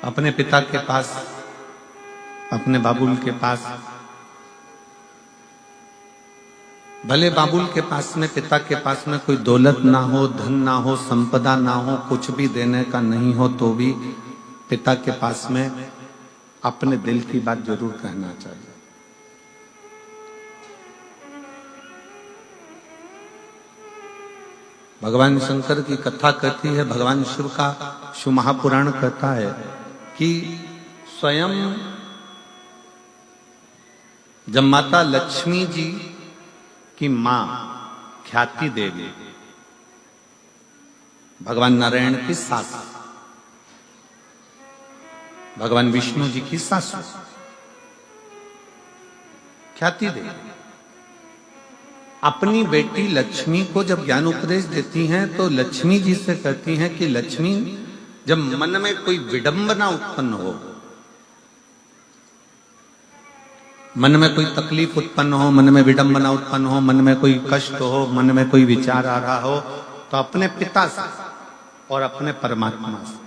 अपने पिता के पास, अपने बाबुल के पास, भले बाबुल के पास में, पिता के पास में कोई दौलत ना हो, धन ना हो, संपदा ना हो, कुछ भी देने का नहीं हो, तो भी पिता के पास में अपने दिल की बात जरूर कहना चाहिए। भगवान शंकर की कथा कहती है, भगवान शिव का शिव महापुराण कहता है कि स्वयं जब माता लक्ष्मी जी की मां ख्याति देवी, भगवान नारायण की सास, भगवान विष्णु जी की सासू ख्याति देवी, अपनी बेटी लक्ष्मी को जब ज्ञान उपदेश देती हैं तो लक्ष्मी जी से कहती हैं कि लक्ष्मी, जब मन में कोई विडंबना उत्पन्न हो, मन में कोई तकलीफ उत्पन्न हो, मन में विडंबना उत्पन्न हो, मन में कोई कष्ट हो, मन में कोई विचार आ रहा हो, तो अपने पिता से और अपने परमात्मा से,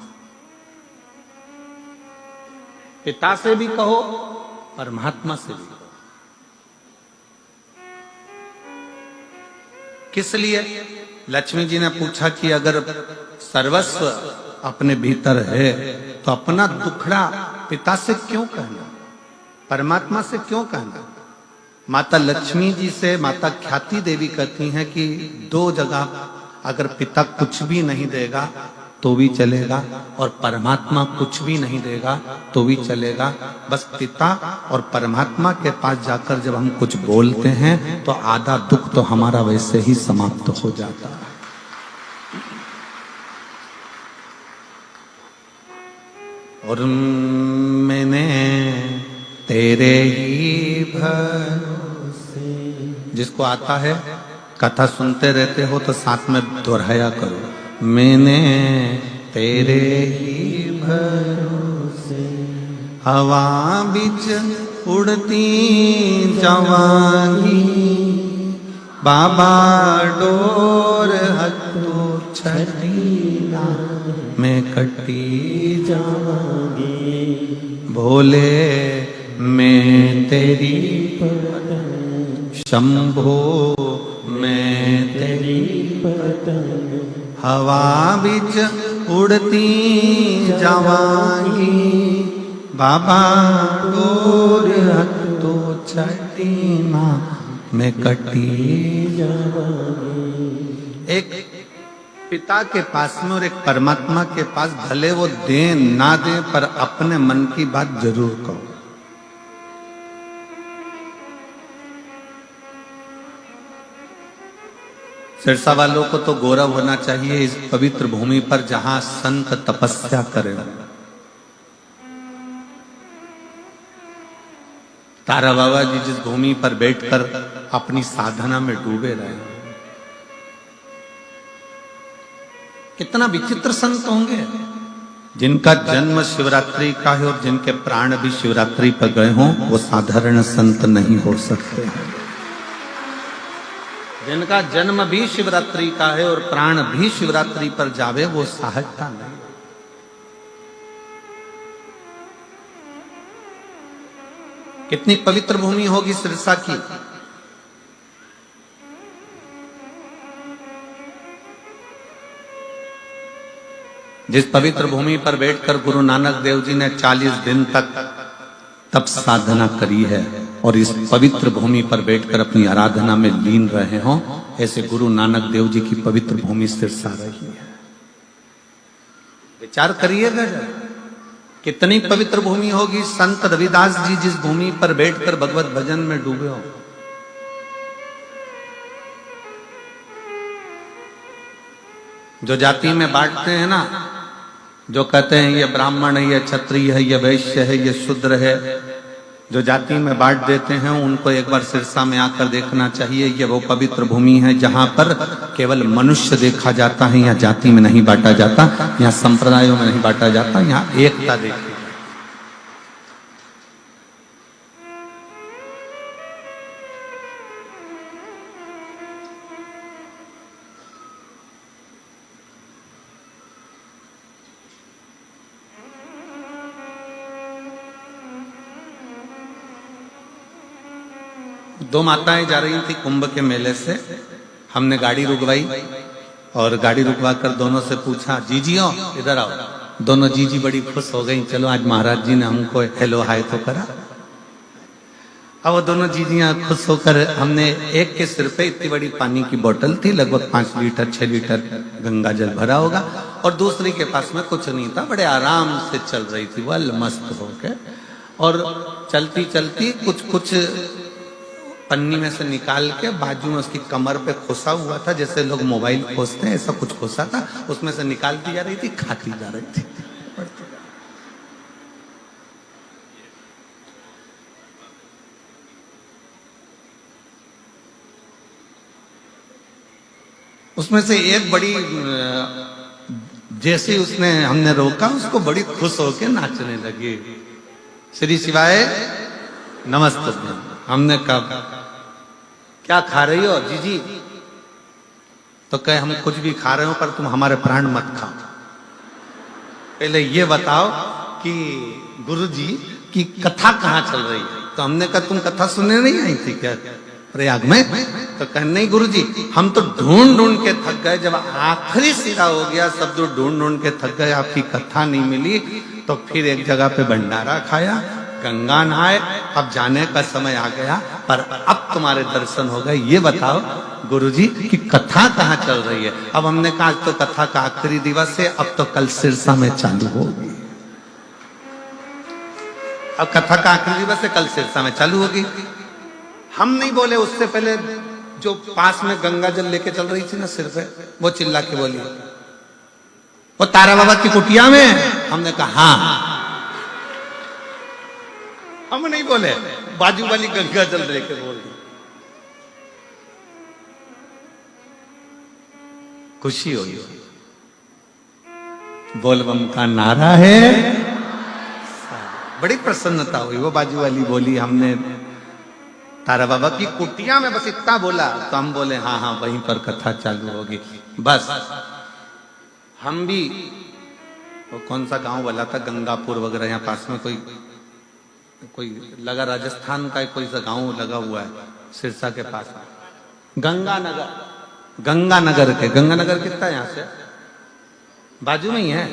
पिता से भी कहो, परमात्मा से भी कहो। किस लिए? लक्ष्मी जी ने पूछा कि अगर सर्वस्व अपने भीतर है तो अपना दुखड़ा पिता से क्यों कहना, परमात्मा से क्यों कहना? माता लक्ष्मी जी से माता ख्याति देवी कहती हैं कि दो जगह अगर पिता कुछ भी नहीं देगा तो भी चलेगा और परमात्मा कुछ भी नहीं देगा तो भी चलेगा, बस पिता और परमात्मा के पास जाकर जब हम कुछ बोलते हैं तो आधा दुख तो हमारा वैसे ही समाप्त हो जाता है। और मैंने तेरे ही भरोसे, जिसको आता है कथा सुनते रहते हो तो साथ में दोहराया करो, मैंने तेरे ही भरोसे हवा बिच उड़ती जावांगी, बाबा डोर हथो छड़ीला मैं कटी जावांगी, भोले मैं तेरी पतंग, शंभो मैं तेरी पतंग, हवा बिच उड़ती जावांगी, बाबा डोर हथो छड़ीला मैं कटी जावांगी। एक पिता के पास में और एक परमात्मा के पास भले वो दे ना दे पर अपने मन की बात जरूर कहो। सिरसा वालों को तो गौरव होना चाहिए इस पवित्र भूमि पर जहां संत तपस्या करें। तारा बाबा जी जिस भूमि पर बैठकर अपनी साधना में डूबे रहे, कितना विचित्र संत होंगे जिनका जन्म शिवरात्रि का है और जिनके प्राण भी शिवरात्रि पर गए हों, वो साधारण संत नहीं हो सकते हैं। जिनका जन्म भी शिवरात्रि का है और प्राण भी शिवरात्रि पर जावे, वो सहजता नहीं। कितनी पवित्र भूमि होगी सिरसा की। जिस पवित्र भूमि पर बैठकर गुरु नानक देव जी ने 40 दिन तक तप साधना करी है और इस पवित्र भूमि पर बैठकर अपनी आराधना में लीन रहे हों, ऐसे गुरु नानक देव जी की पवित्र भूमि सिरसा रही है। विचार करिएगा कितनी पवित्र भूमि होगी। संत रविदास जी जिस भूमि पर बैठकर भगवत भजन में डूबे हो, जो जाति में बांटते हैं ना, जो कहते हैं ये ब्राह्मण है, ये क्षत्रिय है, ये वैश्य है, ये शूद्र है, जो जाति में बांट देते हैं उनको एक बार सिरसा में आकर देखना चाहिए। ये वो पवित्र भूमि है जहां पर केवल मनुष्य देखा जाता है। यहाँ जाति में नहीं बांटा जाता, यहाँ संप्रदायों में नहीं बांटा जाता, यहाँ एकता देखी। दो माताएं जा रही थी कुंभ के मेले से। हमने गाड़ी रुकवाई और गाड़ी रुकवा कर दोनों से पूछा, जीजियो इधर आओ। दोनों जीजी बड़ी खुश हो गई, चलो आज महाराज जी ने हमको हेलो हाय तो करा। अब वो दोनों जीजियां खुश होकर, हमने एक के सिर पे इतनी बड़ी पानी की बोतल थी, लगभग 5 लीटर 6 लीटर गंगा जल भरा होगा, और दूसरी के पास में कुछ नहीं था, बड़े आराम से चल रही थी वह मस्त होके। और चलती चलती कुछ कुछ पन्नी में से निकाल के बाजू में उसकी कमर पे खोसा हुआ था, जैसे लोग मोबाइल खोसते हैं, ऐसा कुछ खोसा था, उसमें से निकालती जा रही थी, खाती जा रही थी। उसमें से एक बड़ी, जैसे उसने हमने रोका, उसको बड़ी खुश होकर नाचने लगी। श्री शिवाय नमस्ते। हमने कहा क्या खा रही हो जीजी? तो कहे हम कुछ भी खा रहे हो पर तुम हमारे प्राण मत खाओ। पहले ये बताओ कि गुरुजी की कथा कहाँ चल रही है? तो हमने कहा तुम कथा सुनने नहीं आई थी क्या प्रयाग में? तो कहे नहीं गुरुजी, हम तो ढूंढ ढूंढ के थक गए, जब आखिरी सिरा हो गया सब तो ढूंढ ढूंढ के थक गए, आपकी कथा नहीं मिली, तो फिर एक जगह पे भंडारा खाया, गंगा नहाए, अब जाने का समय आ गया, पर अब तुम्हारे दर्शन हो गए। ये बताओ गुरुजी की कथा कहाँ चल रही है? अब हमने कहा आज तो कथा का आखिरी दिवस है, अब तो कल सिरसा में चालू होगी। अब कथा का आखिरी दिवस है, कल सिरसा में चालू होगी। हम नहीं बोले, उससे पहले जो पास में गंगा जल लेके चल रही थी ना सिर पे, वो चिल्ला के बोली, वो तारा बाबा की कुटिया में। हमने कहा हाँ। हम नहीं बोले, बाजू वाली गंगा जल लेके बोल दी। खुशी हुई, बोलबम का नारा है, बड़ी प्रसन्नता हुई। वो बाजू वाली बोली हमने तारा बाबा की कुटिया में बस इतना बोला, तो हम बोले हाँ हाँ वहीं पर कथा चालू होगी। बस हम भी, वो कौन सा गांव वाला था, गंगापुर वगैरह, यहाँ पास में कोई लगा, राजस्थान का कोई सा गांव लगा हुआ है सिरसा के पास, गंगानगर। गंगानगर कितना है यहाँ से? बाजू में ही है,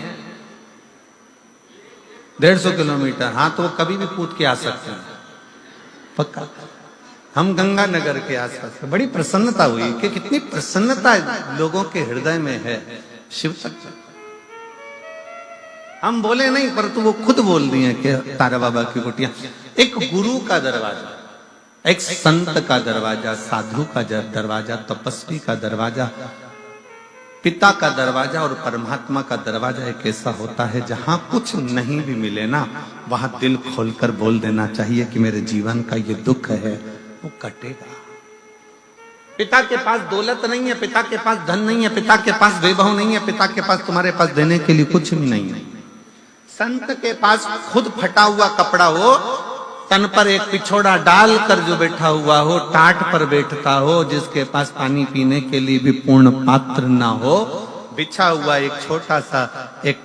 150 किलोमीटर। हाँ, तो वो कभी भी कूद के आ सकते हैं पक्का। हम गंगानगर के आसपास, बड़ी प्रसन्नता हुई कि कितनी प्रसन्नता लोगों के हृदय में है शिव तक। हम बोले नहीं, परंतु वो खुद बोल रही हैं कि तारा बाबा की कुटिया एक गुरु का दरवाजा, एक संत का दरवाजा, साधु का दरवाजा, तपस्वी का दरवाजा, पिता का दरवाजा और परमात्मा का दरवाजा एक ऐसा होता है जहां कुछ नहीं भी मिले ना, वहां दिल खोलकर बोल देना चाहिए कि मेरे जीवन का ये दुख है वो कटेगा। पिता के पास दौलत नहीं है, पिता के पास धन नहीं है, पिता के पास वैभव नहीं है, पिता के पास तुम्हारे पास देने के लिए कुछ भी नहीं है। संत के पास खुद फटा हुआ कपड़ा हो, तन पर एक पिछोड़ा डाल कर जो बैठा हुआ हो, टाट पर बैठता हो, जिसके पास पानी पीने के लिए भी पूर्ण पात्र ना हो, बिछा हुआ एक छोटा सा एक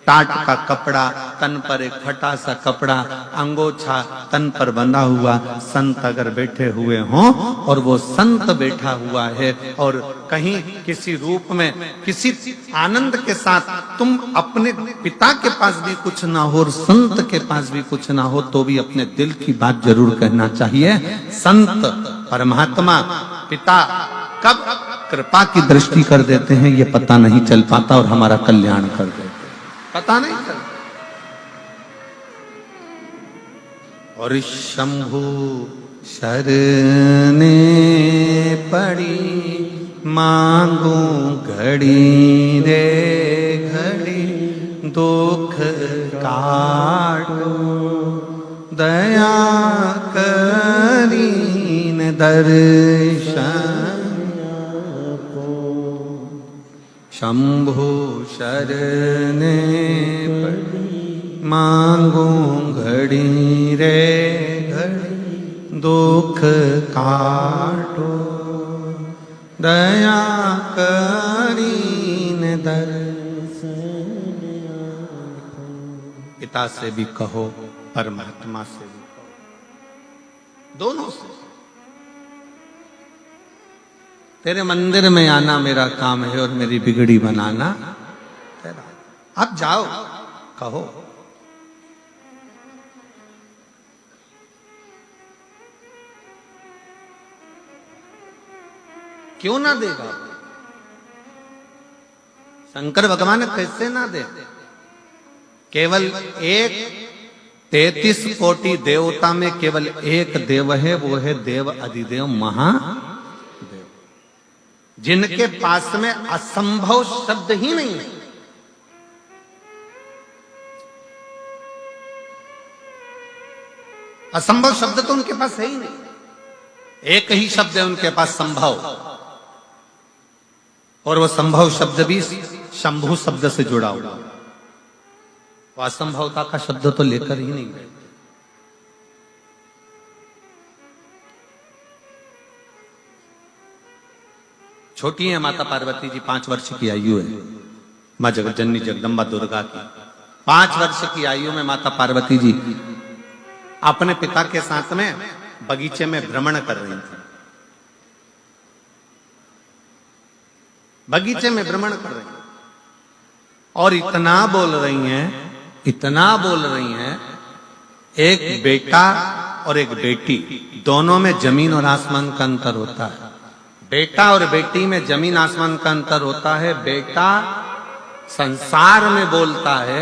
टाट का कपड़ा, तन पर एक फटा सा कपड़ा, अंगोछा तन पर बंधा हुआ संत अगर बैठे हुए हों, और वो संत बैठा हुआ है और कहीं किसी रूप में किसी आनंद के साथ, तुम अपने पिता के पास भी कुछ ना हो और संत के पास भी कुछ ना हो, तो भी अपने दिल की बात जरूर कहना चाहिए। संत परमात्मा पिता कब कृपा की दृष्टि कर देते हैं ये पता नहीं चल पाता, और हमारा कल्याण कर देते पता नहीं चलता। और शंभु शरणे पड़ी मांगू घड़ी रे घड़ी, दुख काटो दया करीन दर्शन। शंभु शरणे पड़ी मांगू घड़ी रे घड़ी, दुख काटो दया करीन दर्शन। पिता से भी कहो, परमात्मा से भी कहो, दोनों से। तेरे मंदिर में आना मेरा काम है और मेरी बिगड़ी बनाना तेरा। आप जाओ, कहो। क्यों ना देगा? शंकर भगवान कैसे ना दे? केवल एक 33 कोटि देवता में केवल एक देव है, वो है देव अधिदेव महादेव, जिनके पास में असंभव शब्द ही नहीं है। असंभव शब्द तो उनके पास है ही नहीं। एक ही शब्द है उनके पास, संभव, और वो संभव शब्द भी शंभु शब्द से जुड़ा हुआ। वो असंभवता का शब्द तो लेकर ही नहीं गए। छोटी है माता पार्वती जी, 5 वर्ष की आयु है मां जगतजननी जगदम्बा दुर्गा की। 5 वर्ष की आयु में माता पार्वती जी अपने पिता के साथ में बगीचे में भ्रमण कर रही थी। बगीचे में भ्रमण कर रही हैं और इतना बोल रही हैं, इतना बोल रही हैं, एक बेटा और एक बेटी, दोनों में जमीन और आसमान का अंतर होता है। बेटा और बेटी में जमीन आसमान का अंतर होता है। बेटा संसार में बोलता है,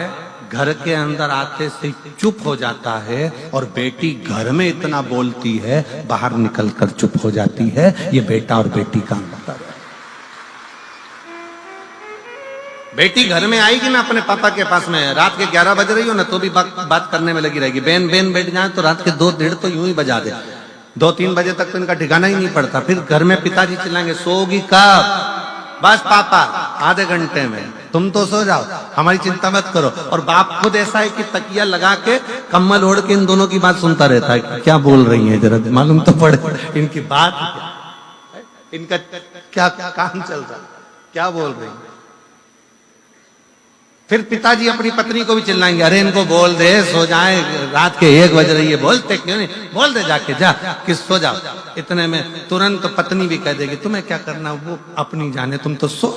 घर के अंदर आते से चुप हो जाता है, और बेटी घर में इतना बोलती है, बाहर निकलकर चुप हो जाती है। ये बेटा और बेटी का अंतर है। बेटी घर में आएगी ना अपने पापा के पास में, रात के 11 बज रही हो ना तो भी बात करने में लगी रहेगी। बेन बेन बैठ जाए तो रात के 2-1:30 तो यूं ही बजा दे। 2-3 बजे तक तो इनका ठिकाना ही नहीं पड़ता। फिर घर में पिताजी चिल्लाएंगे, सोगी कब? बस पापा आधे घंटे में, तुम तो सो जाओ, हमारी चिंता मत करो। और बाप खुद ऐसा है कि तकिया लगा के कम्बल ओढ़ के इन दोनों की बात सुनता रहता है। क्या बोल रही है जरा मालूम तो पड़े, इनकी बात, इनका क्या काम चल रहा, क्या बोल रही है। फिर पिताजी अपनी पत्नी को भी चिल्लाएंगे, अरे इनको बोल दे सो जाए, रात के 1 बज रही है। बोलते क्यों नहीं? बोल दे जाके, जा कि सो जाओ। इतने में तुरंत पत्नी भी कह देगी, तुम्हें क्या करना, वो अपनी जाने, तुम तो सो।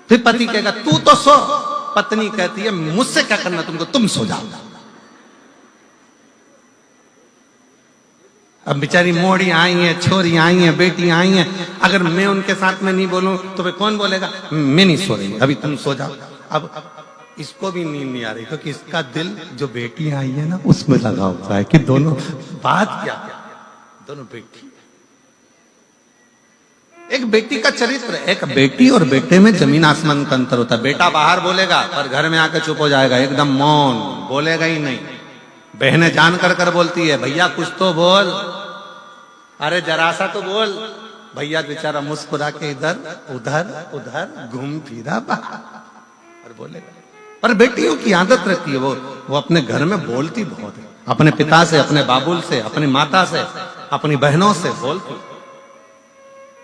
फिर पति कहेगा, तू तो सो। पत्नी कहती है, मुझसे क्या करना तुमको, तुम सो जाओ। अब बेचारी मोड़ी आई है, छोरी आई है, बेटी आई है, अगर मैं उनके साथ में नहीं बोलूं तो फिर कौन बोलेगा, मैं नहीं सो रही, अभी तुम सो जाओ। अब इसको भी नींद नहीं आ रही, क्योंकि इसका दिल जो बेटी आई है ना उसमें लगा हुआ है कि दोनों बात क्या, दोनों बेटी। एक बेटी का चरित्र, एक बेटी और बेटे में जमीन आसमान का अंतर होता है। बेटा बाहर बोलेगा पर घर में आकर चुप हो जाएगा, एकदम मौन, बोलेगा ही नहीं। बहनें जान कर बोलती है, भैया कुछ तो बोल, अरे जरा सा तो बोल। भैया बेचारा मुस्कुरा के इधर उधर उधर घूम फिरा और बोलेगा। पर बेटियों की आदत रहती है, वो अपने घर में बोलती बहुत है, अपने पिता से, अपने बाबुल से, अपनी माता से, अपनी बहनों से बोलती।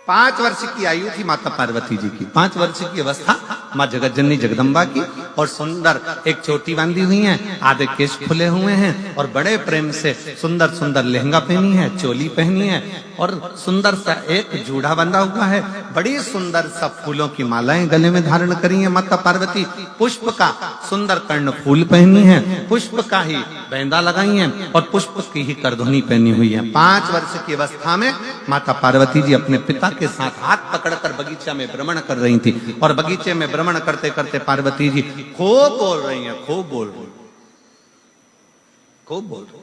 5 वर्ष की आयु थी माता पार्वती जी की। 5 वर्ष की अवस्था माँ जगतजननी जगदम्बा की, और सुंदर एक चोटी बांधी हुई है, आधे केश खुले हुए हैं, और बड़े प्रेम से सुंदर सुंदर लहंगा पहनी है, चोली पहनी है, और सुंदर सा एक जूड़ा बंधा हुआ है। बड़ी सुंदर सा फूलों की मालाएं गले में धारण करी है माता पार्वती। पुष्प का सुंदर कर्ण फूल पहनी है, पुष्प का ही बैंदा लगाई है, और पुष्प की ही करधुनी पहनी हुई है। 5 वर्ष की अवस्था में माता पार्वती जी अपने पिता के साथ हाथ पकड़कर बगीचा में भ्रमण कर रही थी। और बगीचे में भ्रमण करते करते पार्वती जी खूब बोल रही हैं, खूब बोल रही, खूब बोल रही।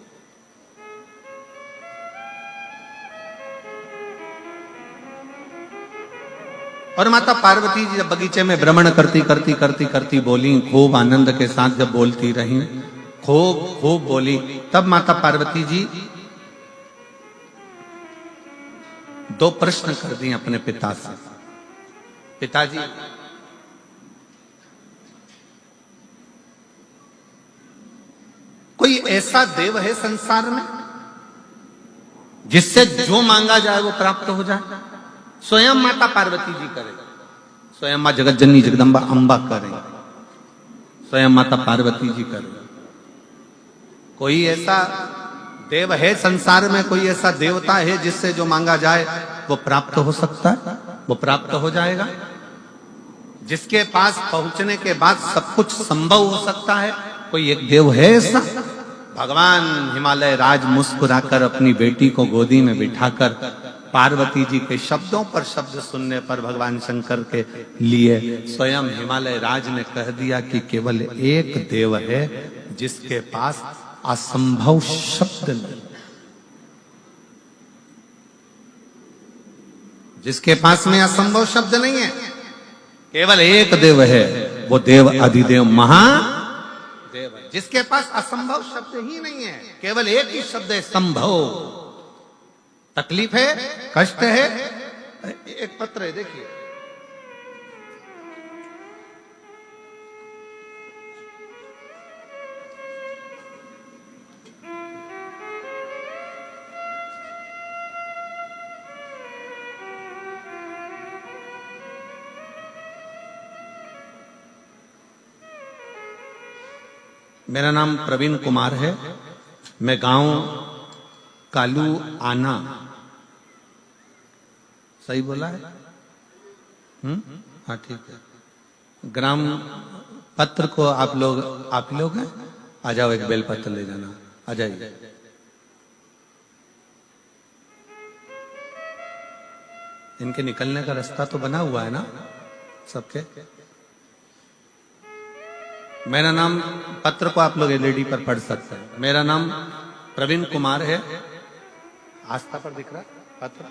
और माता पार्वती जी जब बगीचे में भ्रमण करती बोली, खूब आनंद के साथ जब बोलती रही, खूब खूब बोली, तब माता पार्वती जी 2 प्रश्न कर दिए अपने पिता से। पिताजी, कोई ऐसा देव है संसार में जिससे जो मांगा जाए वो प्राप्त हो जाए? स्वयं माता पार्वती जी करें, स्वयं मां जगतजननी जगदम्बा अम्बा करें, स्वयं माता पार्वती जी करें। कोई ऐसा देव है संसार में, कोई ऐसा देवता है जिससे जो मांगा जाए वो प्राप्त हो सकता है? वो प्राप्त हो जाएगा। जिसके पास पहुंचने के बाद सब कुछ संभव हो सकता है, कोई एक देव है ऐसा? भगवान हिमालय राज मुस्कुराकर अपनी बेटी को गोदी में बिठाकर पार्वती जी के शब्दों पर शब्द सुनने पर भगवान शंकर के लिए स्वयं हिमालय राज ने कह दिया कि केवल एक देव है जिसके पास असंभव शब्द नहीं, जिसके पास में असंभव शब्द नहीं है। केवल एक देव है, वो देव अधिदेव महादेव है, जिसके पास असंभव शब्द ही नहीं है। केवल एक ही शब्द है, संभव। तकलीफ है, कष्ट है, एक पत्र है, देखिए। मेरा नाम प्रवीण कुमार है। मैं गांव कालू आना, सही बोला है? हाँ ठीक है। ग्राम पत्र को आप लोग हैं, आ जाओ, एक बेल पत्र ले जाना, आ जाइए। इनके निकलने का रास्ता तो बना हुआ है ना सबके? मेरा नाम, पत्र को आप लोग एलईडी पर पढ़ सकते हैं। मेरा नाम प्रवीण कुमार है। आस्था पर दिख रहा है पत्र?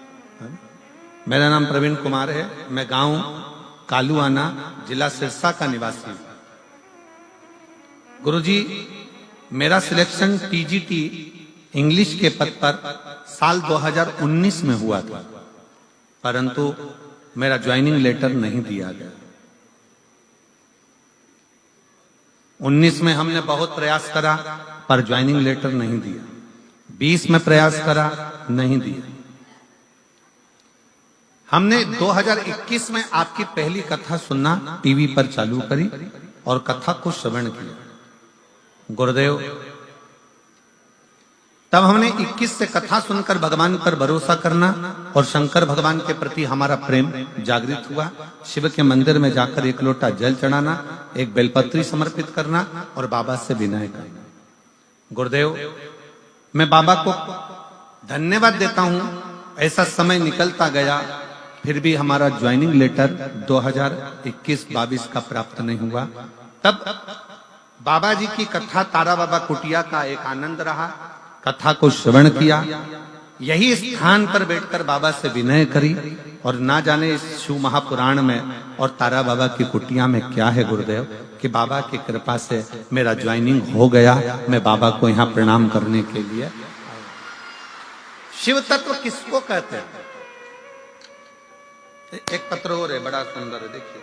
मेरा नाम प्रवीण कुमार है। मैं गांव कालूआना, जिला सिरसा का निवासी हूं। गुरुजी, मेरा सिलेक्शन टीजीटी इंग्लिश के पद पर साल 2019 में हुआ था, परंतु मेरा ज्वाइनिंग लेटर नहीं दिया गया। 19 में हमने बहुत प्रयास करा पर ज्वाइनिंग लेटर नहीं दिया। 20 में प्रयास करा, नहीं दिया। हमने 2021 में आपकी पहली कथा सुनना टीवी पर चालू करी और कथा को श्रवण किया। गुरुदेव, तब हमने 21 से कथा सुनकर भगवान पर भरोसा करना और शंकर भगवान के प्रति हमारा प्रेम जागृत हुआ। शिव के मंदिर में जाकर एक लोटा जल चढ़ाना, एक बेलपत्री समर्पित करना और बाबा से विनय करना। गुरुदेव, मैं बाबा को धन्यवाद देता हूं। ऐसा समय निकलता गया, फिर भी हमारा ज्वाइनिंग लेटर 2021-22 का प्राप्त नहीं हुआ। तब बाबा जी की कथा तारा बाबा कुटिया का एक आनंद रहा। कथा को श्रवण किया, यही स्थान पर बैठकर बाबा से विनय करी और ना जाने इस शिव महापुराण में और तारा बाबा की कुटिया में क्या है गुरुदेव, कि बाबा की कृपा से मेरा ज्वाइनिंग हो गया। मैं बाबा को यहाँ प्रणाम करने के लिए। शिव तत्व किसको कहते हैं? एक पत्र और है, बड़ा सुंदर है, देखिए।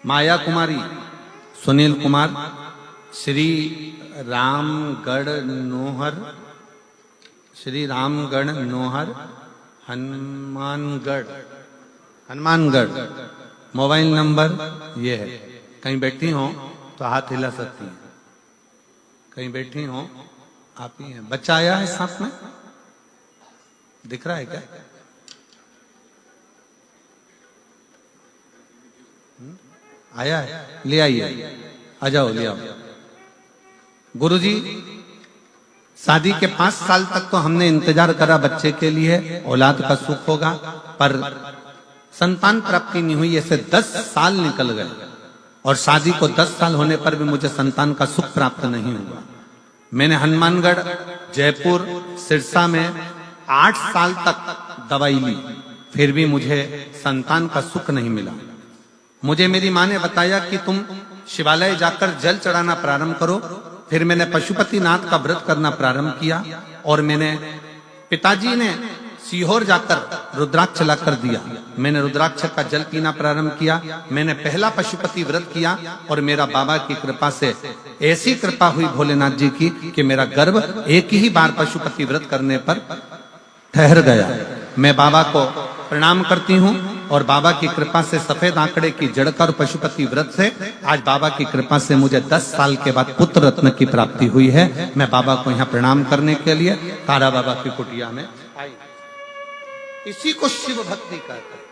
माया कुमारी, सुनील कुमार, श्री रामगढ़ नोहर, श्री रामगढ़ नोहर, हनुमानगढ़। मोबाइल नंबर ये है। कहीं बैठी हो तो हाथ हिला सकती हैं, कहीं बैठी हो आप ही हैं। बच्चा आया है साथ में, दिख रहा है क्या? आया है, ले आइए, आ जाओ, ले आओ। गुरुजी, शादी के 5 साल तक तो हमने इंतजार करा बच्चे के लिए, औलाद का सुख होगा, पर संतान प्राप्ति नहीं हुई। ऐसे 10 साल निकल गए और शादी को 10 साल होने पर भी मुझे संतान का सुख प्राप्त नहीं हुआ। मैंने हनुमानगढ़, जयपुर, सिरसा में 8 साल तक दवाई ली, फिर भी मुझे संतान का सुख नहीं मिला। मुझे मेरी माँ ने बताया कि तुम शिवालय जाकर जल चढ़ाना प्रारंभ करो। फिर मैंने पशुपतिनाथ का व्रत करना प्रारंभ किया और मैंने, पिताजी ने सीहोर जाकर रुद्राक्ष लाकर दिया। मैंने रुद्राक्ष का जल पीना प्रारंभ किया। मैंने पहला पशुपति व्रत किया और मेरा बाबा की कृपा से ऐसी कृपा हुई भोलेनाथ जी की कि मेरा गर्भ एक ही बार पशुपति व्रत करने पर ठहर गया। मैं बाबा को प्रणाम करती हूँ और बाबा की कृपा से सफेद आंकड़े की जड़कर पशुपति व्रत से आज बाबा की कृपा से मुझे 10 साल के बाद पुत्र रत्न की प्राप्ति हुई है। मैं बाबा को यहाँ प्रणाम करने के लिए तारा बाबा की कुटिया में आई। इसी को शिव भक्ति कहते हैं।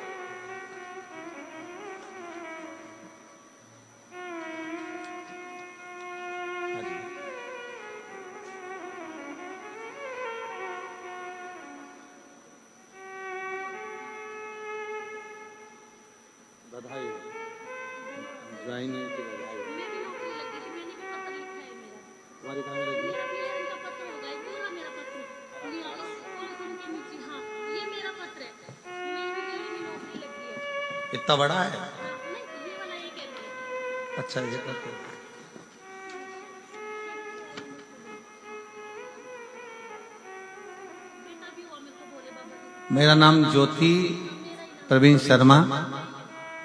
बधाई ज्वाइन की बधाई। मेरी नौकरी लगी थी, मैंने भी पत्र लिखा है मेरा। तुम्हारी कहाँ लगी? मेरा क्लियरिंग का पत्र होगा, ये पूरा मेरा पत्र लिया इस पॉलिथीन के नीचे। हाँ, ये मेरा पत्र है। मेरी भी नौकरी लगी है। इतना बड़ा है? नहीं, ये वाला ये कह रही है। अच्छा, ये पत्र। बेटा भी और मेरे को बोले बाबा। मेरा नाम ज्योति प्रवीण शर्मा,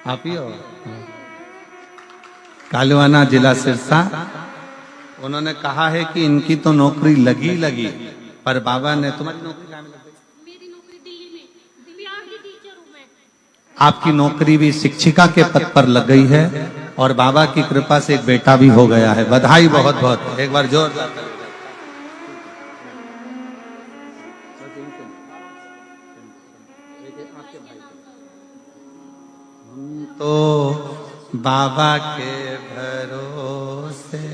आप ही हो? कालवाना, जिला सिरसा। उन्होंने कहा है कि इनकी तो नौकरी लगी, पर बाबा ने तुम्हारी नौकरी कहाँ में लग गई? मेरी नौकरी दिल्ली में, बिहार की टीचर हूँ मैं। आपकी नौकरी भी शिक्षिका के पद पर लग गई है और बाबा की कृपा से एक बेटा भी हो गया है। बधाई बहुत बहुत, एक बार जोरदार। तो बाबा के भरोसे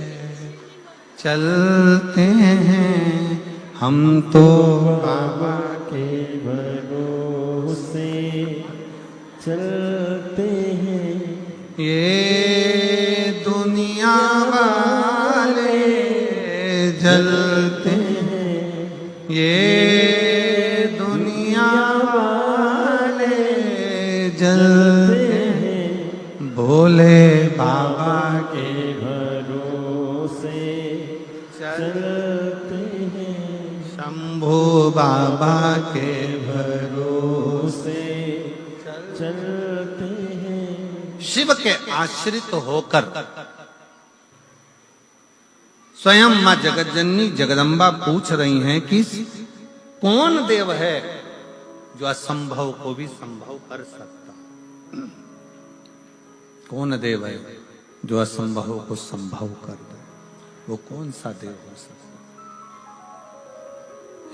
चलते हैं, हम तो बाबा के भरोसे चलते हैं। ये दुनिया वाले जलते हैं, ये दुनिया वाले जलते हैं, भोले बाबा के भरोसे चलते हैं। शंभू बाबा के भरोसे चलते हैं। शिव के आश्रित होकर स्वयं मां जगतजननी जगदम्बा पूछ रही हैं कि कौन देव है जो असंभव को भी संभव कर सकता? कौन देव है जो असंभव को संभव कर दे? वो कौन सा देव हो सकता?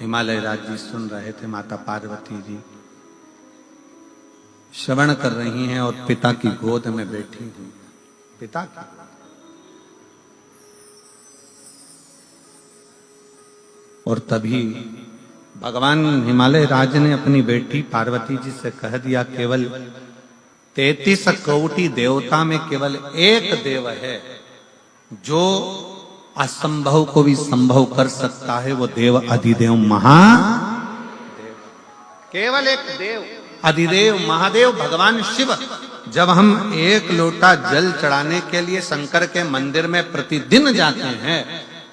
हिमालय राज जी सुन रहे थे, माता पार्वती जी श्रवण कर रही हैं और पिता की गोद में बैठी हुई। पिता की और तभी भगवान हिमालय राज ने अपनी बेटी पार्वती जी से कह दिया, केवल 33 कोटि देवता में केवल एक देव है जो असंभव को भी संभव कर सकता है, वो देव अधिदेव महादेव। केवल एक देव अधिदेव महादेव भगवान शिव। जब हम एक लोटा जल चढ़ाने के लिए शंकर के मंदिर में प्रतिदिन जाते हैं,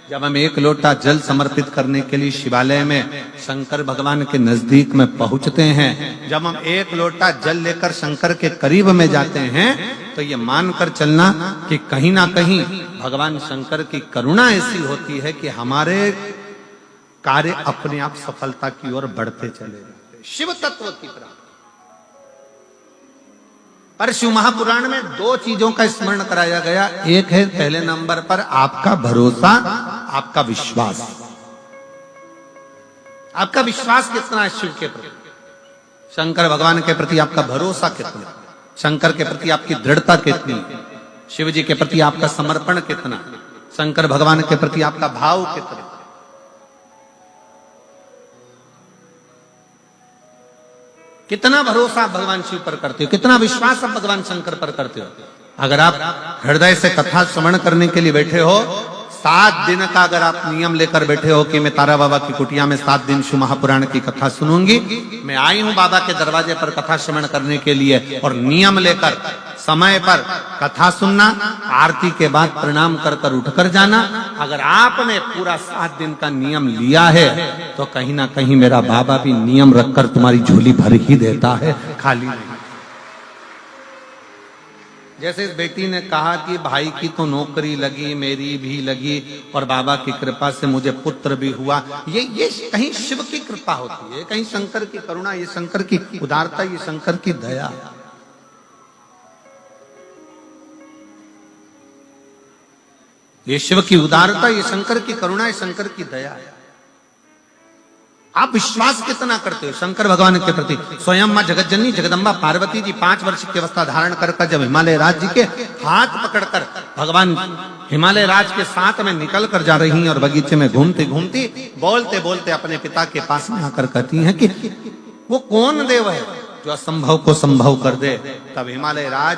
जब हम एक लोटा जल समर्पित करने के लिए शिवालय में शंकर भगवान के नजदीक में पहुंचते हैं, जब हम एक लोटा जल लेकर शंकर के करीब में जाते हैं, तो ये मानकर चलना कि कहीं ना कहीं भगवान शंकर की करुणा ऐसी होती है कि हमारे कार्य अपने आप सफलता की ओर बढ़ते चले जाते। शिव तत्व की प्राप्ति। पर शिव महापुराण में 2 चीजों का स्मरण कराया गया। एक है पहले नंबर पर आपका भरोसा, आपका विश्वास। आपका विश्वास कितना है शिव के प्रति? शंकर भगवान के प्रति आपका भरोसा कितना? शंकर के प्रति आपकी दृढ़ता कितनी? शिव जी के प्रति आपका समर्पण कितना? शंकर भगवान के प्रति आपका भाव कितना? कितना भरोसा आप भगवान शिव पर करते हो? कितना विश्वास आप भगवान शंकर पर करते हो? अगर आप हृदय से कथा श्रवण करने के लिए बैठे हो, 7 दिन का अगर आप नियम लेकर बैठे हो कि मैं तारा बाबा की कुटिया में 7 दिन शिव महापुराण की कथा सुनूंगी, मैं आई हूं बाबा के दरवाजे पर कथा श्रवण करने के लिए, और नियम लेकर समय पर कथा सुनना, आरती के बाद प्रणाम कर कर उठकर जाना, अगर आपने पूरा 7 दिन का नियम लिया है तो कहीं ना कहीं मेरा बाबा भी नियम रखकर तुम्हारी झोली भर ही देता है, खाली नहीं। जैसे इस बेटी ने कहा कि भाई की तो नौकरी लगी, मेरी भी लगी, और बाबा की कृपा से मुझे पुत्र भी हुआ। ये कहीं शिव की कृपा होती है, कहीं शंकर की करुणा, ये शंकर की उदारता, ये शंकर की दया। ये शिव की उदारता, ये शंकर की करुणा, ये शंकर की दया है। आप विश्वास कितना करते हो शंकर भगवान के प्रति? स्वयं मां जगतजननी जगदम्बा पार्वती जी 5 वर्ष की अवस्था धारण कर जब हिमालय राज जी के हाथ पकड़कर भगवान हिमालय राज के साथ में निकल कर जा रही हैं और बगीचे में घूमती घूमती बोलते बोलते अपने पिता के पास में आकर कहती हैं कि वो कौन देव है जो असंभव को संभव कर दे। तब हिमालय राज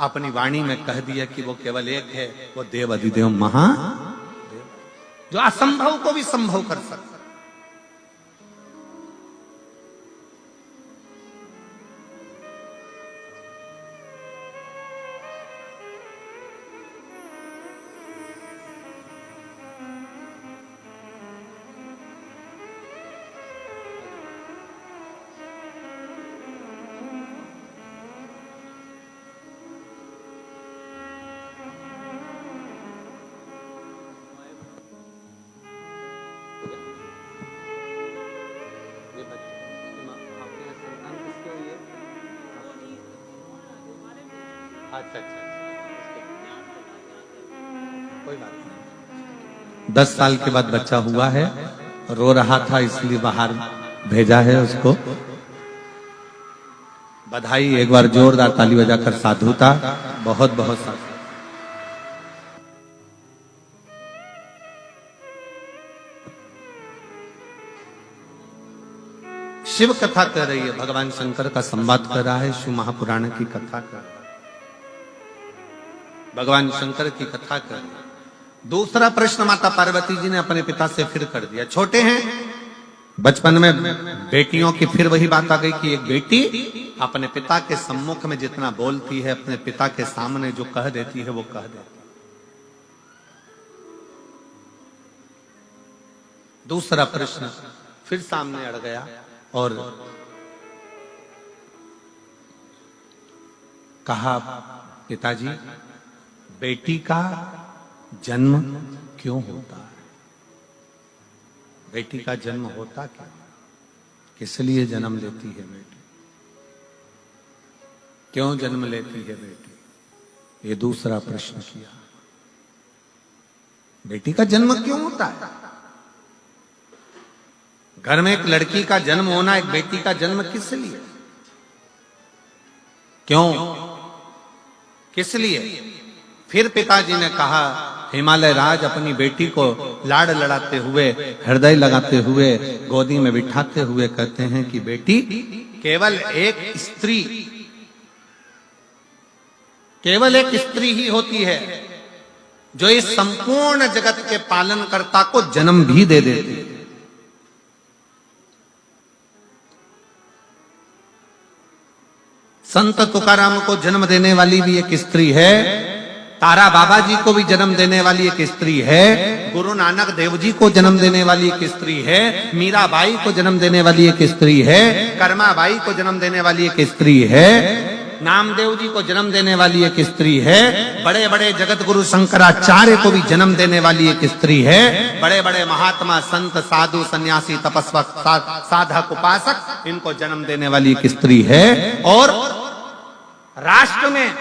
अपनी वाणी में कह दिया कि वो केवल एक है, वो देव अधिदेव महादेव, जो असंभव को भी संभव कर सकता। अच्छा, कोई बात नहीं। 10 साल के बाद बच्चा हुआ है, रो रहा था इसलिए बाहर भेजा है उसको। बधाई, एक बार जोरदार ताली बजाकर साधुता। बहुत बहुत साधु। शिव कथा कर रही है, भगवान शंकर का संवाद कर रहा है, शिव महापुराण की कथा कर रहा है, भगवान शंकर की कथा कर। दूसरा प्रश्न माता पार्वती जी ने अपने पिता से फिर कर दिया। छोटे हैं, बचपन में बेटियों की फिर वही बात आ गई कि एक बेटी अपने पिता के सम्मुख में जितना बोलती है, अपने पिता के सामने जो कह देती है वो कह देती है। दूसरा प्रश्न फिर सामने अड़ गया और कहा, पिताजी बेटी का जन्म क्यों होता है? बेटी का जन्म होता क्यों? किस लिए जन्म लेती है बेटी? क्यों जन्म लेती है बेटी? ये दूसरा प्रश्न किया। बेटी का जन्म क्यों होता है? घर में एक लड़की का जन्म होना, एक बेटी का जन्म किस लिए? क्यों? किस लिए? फिर पिताजी ने कहा, हिमालय राज अपनी बेटी को लाड़ लड़ाते हुए, हृदय लगाते हुए, गोदी में बिठाते हुए कहते हैं कि बेटी केवल एक स्त्री, केवल एक स्त्री ही होती है जो इस संपूर्ण जगत के पालनकर्ता को जन्म भी दे देती है। संत तुकाराम को जन्म देने वाली भी एक स्त्री है, तारा बाबा जी को भी जन्म देने वाली एक स्त्री है, गुरु नानक देव जी को जन्म देने वाली एक स्त्री है, मीराबाई को जन्म देने वाली एक स्त्री है, कर्माबाई को जन्म देने वाली एक स्त्री है, नामदेव जी को जन्म देने वाली एक स्त्री है, बड़े बड़े जगत गुरु शंकराचार्य को भी जन्म देने वाली एक स्त्री है, बड़े बड़े महात्मा संत साधु सन्यासी तपस्वक साधक उपासक, इनको जन्म देने वाली एक स्त्री है। और राष्ट्र में,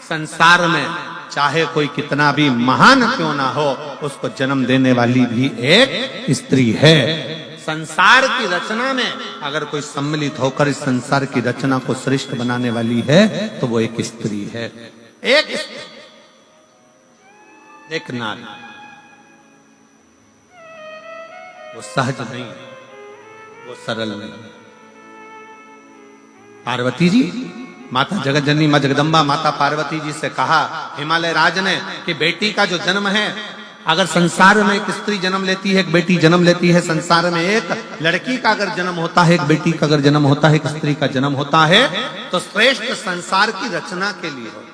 संसार में चाहे कोई कितना भी महान क्यों ना हो, उसको जन्म देने वाली भी एक स्त्री है। संसार की रचना में अगर कोई सम्मिलित होकर इस संसार की रचना को श्रेष्ठ बनाने वाली है तो वो एक स्त्री है, एक स्त्री, एक नारी। वो सहज नहीं, वो सरल नहीं। पार्वती जी, माता जगतजननी मां जगदम्बा माता पार्वती जी से कहा हिमालय राज ने कि बेटी का जो जन्म है, अगर संसार में एक स्त्री जन्म लेती है, एक बेटी जन्म लेती है, संसार में एक लड़की का अगर जन्म होता है, एक बेटी का अगर जन्म होता है, एक स्त्री का जन्म होता है, तो श्रेष्ठ संसार की रचना के लिए होता है।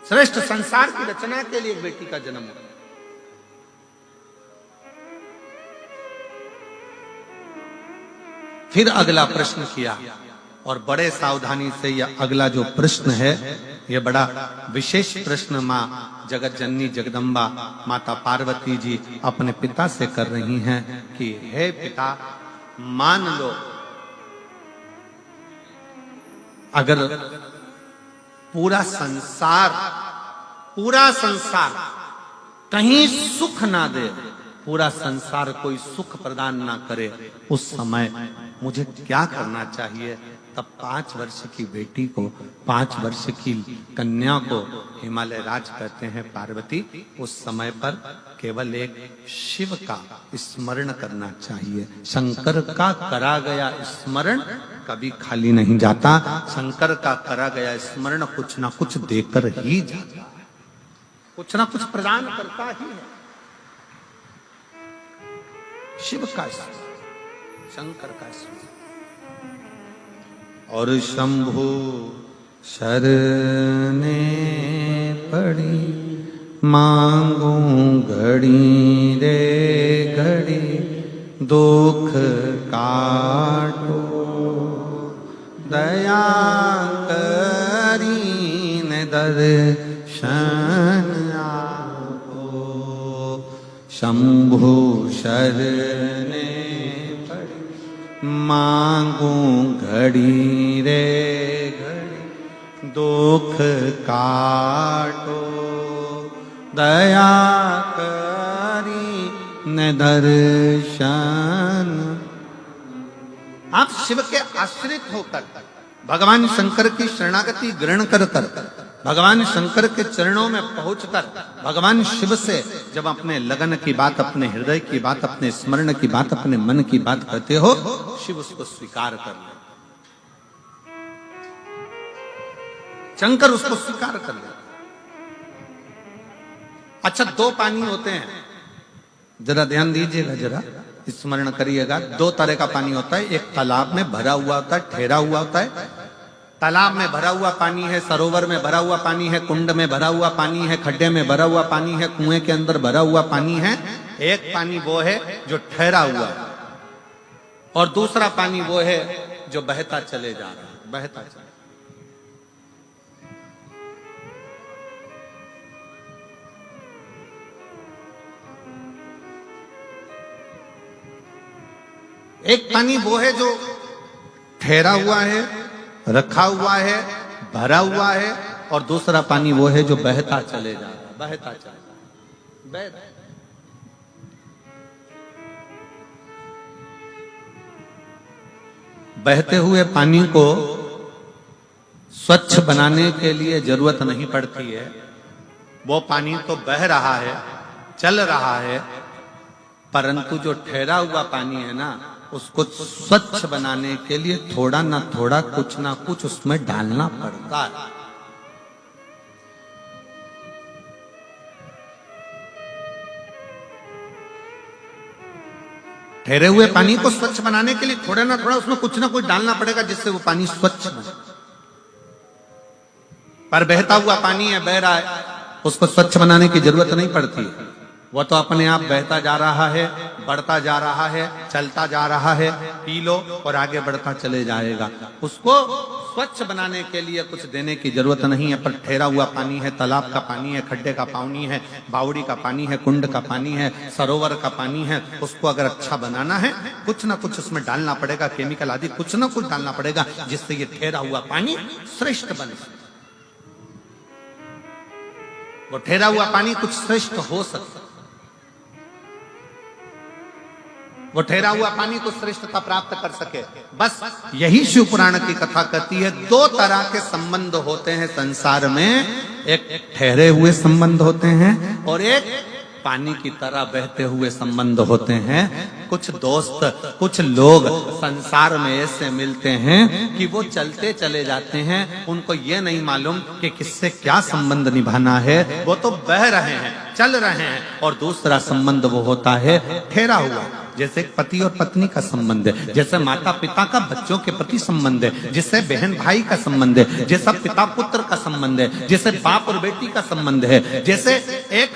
श्रेष्ठ संसार की रचना के लिए एक बेटी का जन्म होता है। फिर अगला प्रश्न किया और बड़े सावधानी से यह अगला जो प्रश्न है, यह बड़ा विशेष प्रश्न मां जगतजननी जगदम्बा माता पार्वती जी अपने पिता से कर रही हैं कि हे पिता, मान लो अगर पूरा संसार पूरा संसार कहीं सुख ना दे, पूरा संसार कोई सुख प्रदान ना करे, उस समय मुझे क्या करना चाहिए? तब 5 वर्ष की बेटी को, 5 वर्ष की कन्या को हिमालय राज कहते हैं पार्वती, उस समय पर केवल एक शिव का स्मरण करना चाहिए। शंकर का करा गया स्मरण कभी खाली नहीं जाता। शंकर का करा गया स्मरण कुछ ना कुछ देकर ही जाता है, कुछ ना कुछ प्रदान करता ही है। शिव का स्मरण, शंकर का स्मरण। और शंभु शरणे पड़ी, मांगू घड़ी रे घड़ी, दुख काटो दया करीन दर्शन आपो। शंभु शरणे पड़ी, मांगू घड़ी रे घड़ी, दुख काटो दया करी न दर्शन। आप शिव के आश्रित होकर भगवान शंकर की शरणागति ग्रहण कर भगवान शंकर के चरणों में पहुंचकर भगवान शिव से जब अपने लगन की बात, अपने हृदय की बात, अपने स्मरण की बात, अपने मन की बात करते हो, शिव उसको स्वीकार कर ले, शंकर उसको स्वीकार कर ले। अच्छा, 2 पानी होते हैं, जरा ध्यान दीजिएगा, जरा स्मरण करिएगा। 2 तरह का पानी होता है, एक तालाब में भरा हुआ होता है, ठहरा हुआ होता है। तालाब में भरा हुआ पानी है, सरोवर में भरा हुआ पानी है, कुंड में भरा हुआ पानी है, खड्डे में भरा हुआ पानी है, कुएं के अंदर भरा हुआ पानी है। एक पानी वो है जो ठहरा हुआ है, और दूसरा पानी वो है जो बहता चले जा रहा है, बहता चले। एक पानी वो है जो ठहरा हुआ है, रखा हुआ है, भरा हुआ है, और दूसरा पानी वो है जो बहता चले जा रहा है, बहता चले जा रहा है। बहते हुए पानी को स्वच्छ बनाने के लिए जरूरत नहीं पड़ती है, वो पानी तो बह रहा है, चल रहा है, परंतु जो ठहरा हुआ पानी है ना, उसको स्वच्छ बनाने के लिए थोड़ा ना थोड़ा, कुछ ना कुछ उसमें डालना पड़ता है। ठहरे हुए पानी को स्वच्छ बनाने के लिए थोड़ा ना थोड़ा उसमें कुछ ना कुछ डालना पड़ेगा, जिससे वो पानी स्वच्छ बने। पर बहता हुआ पानी है, बह रहा है, उसको स्वच्छ बनाने की जरूरत नहीं पड़ती है, वो तो अपने आप बहता जा रहा है, बढ़ता जा रहा है, चलता जा रहा है। पी लो और आगे बढ़ता चले जाएगा। उसको स्वच्छ बनाने के लिए कुछ देने की जरूरत नहीं है। पर ठहरा हुआ पानी है, तालाब का पानी है, खड्डे का पानी है, बावड़ी का पानी है, कुंड का पानी है, सरोवर का पानी है, उसको अगर अच्छा बनाना है, कुछ ना कुछ उसमें डालना पड़ेगा, केमिकल आदि कुछ ना कुछ डालना पड़ेगा, जिससे ये ठहरा हुआ पानी श्रेष्ठ बने। वो ठहरा हुआ पानी कुछ श्रेष्ठ हो सकता, वो ठहरा हुआ पानी को श्रेष्ठता प्राप्त कर सके। बस यही शिव पुराण की कथा कहती है। 2 तरह के संबंध होते हैं संसार में, एक ठहरे हुए संबंध होते हैं और एक पानी की तरह बहते हुए संबंध होते हैं। कुछ दोस्त, कुछ लोग संसार में ऐसे मिलते हैं कि वो चलते चले जाते हैं, उनको ये नहीं मालूम कि किससे क्या संबंध निभाना है, वो तो बह रहे हैं, चल रहे हैं। और दूसरा संबंध वो होता है ठहरा हुआ, जैसे पति और पत्नी का संबंध है, जैसे माता पिता का बच्चों के प्रति संबंध है, जैसे बहन भाई का संबंध है, जैसा पिता पुत्र का संबंध है, जैसे बाप और बेटी का संबंध है, जैसे एक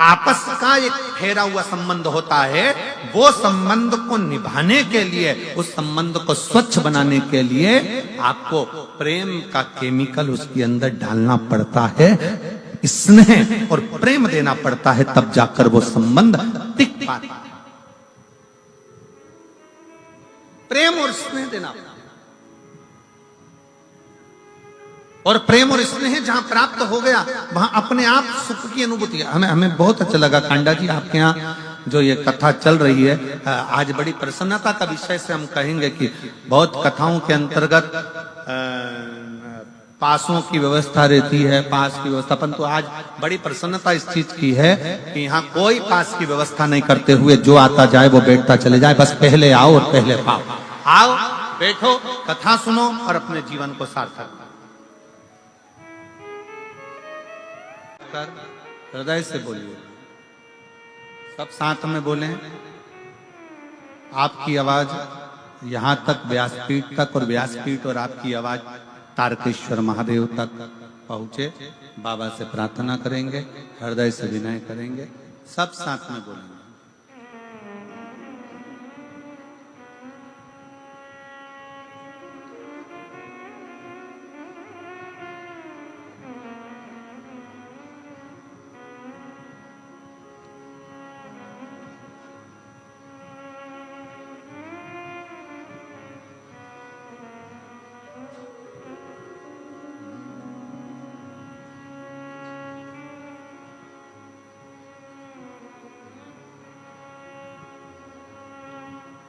आपस का एक ठहरा हुआ संबंध होता है। वो संबंध को निभाने के लिए, उस संबंध को स्वच्छ बनाने के लिए आपको प्रेम का केमिकल उसके अंदर डालना पड़ता है, स्नेह और प्रेम देना पड़ता है, तब जाकर वो संबंध टिक पाता है। प्रेम और स्नेह देना। और प्रेम और स्नेह जहां प्राप्त हो गया वहां अपने आप सुख की अनुभूति। हमें बहुत अच्छा लगा कांडा जी, आपके यहाँ जो ये कथा चल रही है, आज बड़ी प्रसन्नता का विषय से हम कहेंगे कि बहुत कथाओं के अंतर्गत पासों की व्यवस्था रहती है, पास की व्यवस्था, परंतु आज बड़ी प्रसन्नता इस चीज की है कि यहाँ कोई पास की व्यवस्था नहीं करते हुए जो आता जाए वो बैठता चले जाए, बस पहले आओ और पहले पाओ। आओ, बैठो, कथा सुनो और अपने जीवन को सार्थक कर हृदय से बोलिए, सब साथ में बोलें। आपकी आवाज यहां तक व्यासपीठ तक और व्यासपीठ और आपकी आवाज तारकेश्वर महादेव तक पहुंचे। बाबा से प्रार्थना करेंगे, हृदय से विनय करेंगे, सब साथ में बोलेंगे।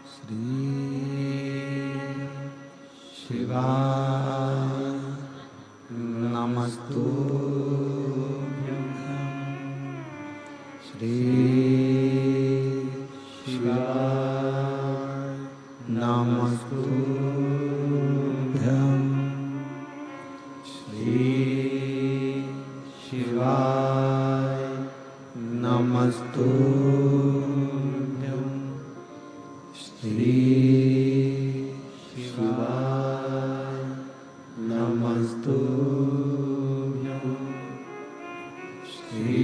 श्री शिवाय नमस्तुभ्यं। श्री शिवाय नमस्तुभ्यं। श्री शिवाय नमस्तुभ्यं। श्री शिवाय नमस्तुभ्यं। श्री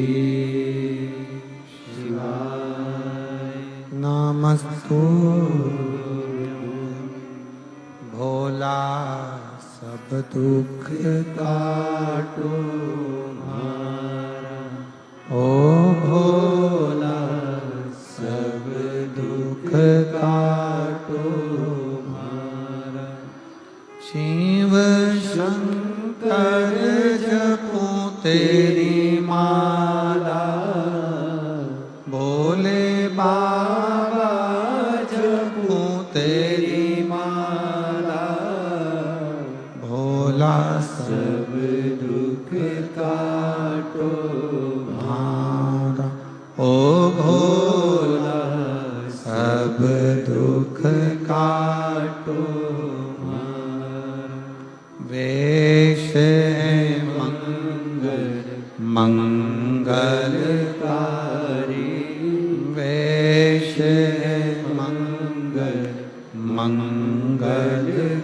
शिवाय नमस्तुभ्यं। भोला सब दुख काटो मारा, ओ भोला सब दुख काटो मारा। शिव शंकर जपो तेरी माला, भोले बाबा जपो तेरी माला। भोला सब दुख काटो मारा, ओ भोला सब दुख काटो मारा। वेश मंगलकारी, वेश मंगलकारी।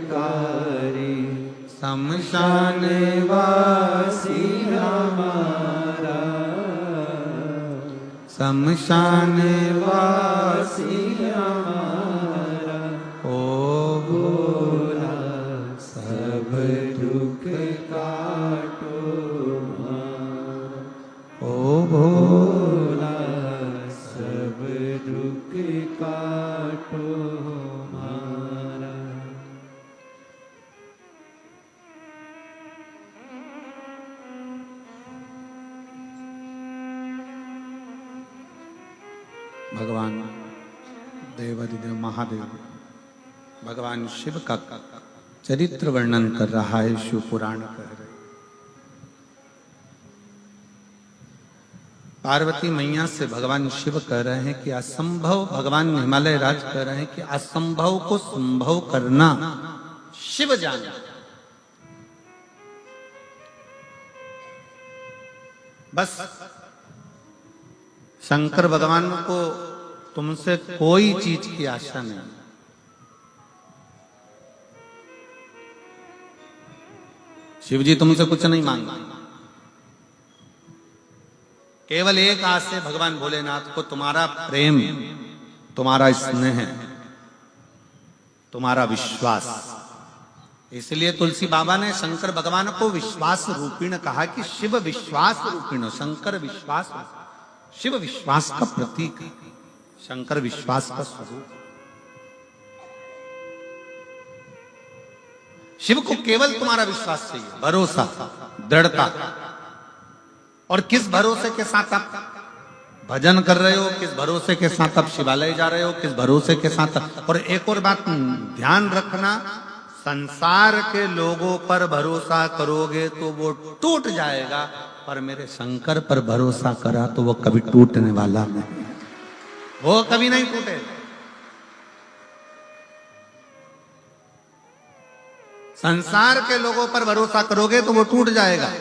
शमशान वासी हमारा, शमशान वासी हमारा। ओ भोला सब दुख काटो मारा, ओ भोला सब दुख काटो मारा। भगवान देवाधिदेव महादेव भगवान शिव का चरित्र वर्णन कर रहा है, शिव पुराण कह रहे। पार्वती मैया से भगवान शिव कह रहे हैं कि असंभव, भगवान हिमालय राज कह रहे हैं कि असंभव को संभव करना शिव जाने। बस शंकर भगवान को तुमसे कोई चीज की आशा नहीं। शिव जी तुमसे कुछ नहीं मांगते, केवल एक आस से भगवान भोलेनाथ को तुम्हारा प्रेम, तुम्हारा स्नेह, तुम्हारा विश्वास। इसलिए तुलसी बाबा ने शंकर भगवान को विश्वास रूपीण कहा कि शिव विश्वास रूपीण, शंकर विश्वास, शिव विश्वास का प्रतीक, शंकर विश्वास का स्वरूप। शिव को केवल तुम्हारा विश्वास चाहिए, भरोसा, दृढ़ता। और किस भरोसे के साथ आप भजन कर रहे हो, किस भरोसे के साथ आप शिवालय जा रहे हो, किस भरोसे के साथ। और एक और बात ध्यान रखना, संसार के लोगों पर भरोसा करोगे तो वो टूट जाएगा, पर मेरे शंकर पर भरोसा करा तो वो कभी टूटने वाला नहीं, वो कभी नहीं टूटेगा। संसार के लोगों पर भरोसा करोगे तो वो टूट जाएगा।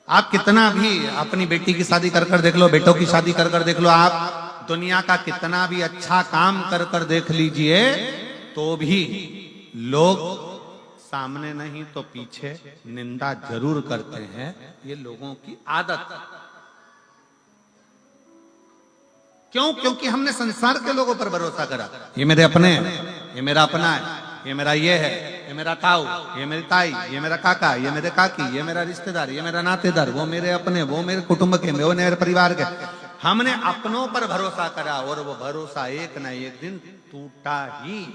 आप कितना भी अपनी बेटी की शादी कर कर देख लो, बेटों की शादी कर कर देख लो, आप दुनिया का कितना भी अच्छा काम कर कर देख लीजिए, तो भी लोग सामने नहीं तो पीछे निंदा जरूर करते हैं। ये लोगों की आदत। क्यों? क्योंकि हमने संसार के लोगों पर भरोसा करा। ये मेरे अपने हैं, ये मेरा अपना है, ये मेरा ये है, ये मेरा ताऊ, ये मेरी ताई, ये मेरा काका, ये मेरे काकी, ये मेरा रिश्तेदार, ये मेरा नातेदार, वो मेरे अपने, वो मेरे कुटुंब के, वो मेरे परिवार के। हमने अपनों पर भरोसा करा और वो भरोसा एक ना एक दिन टूटा ही।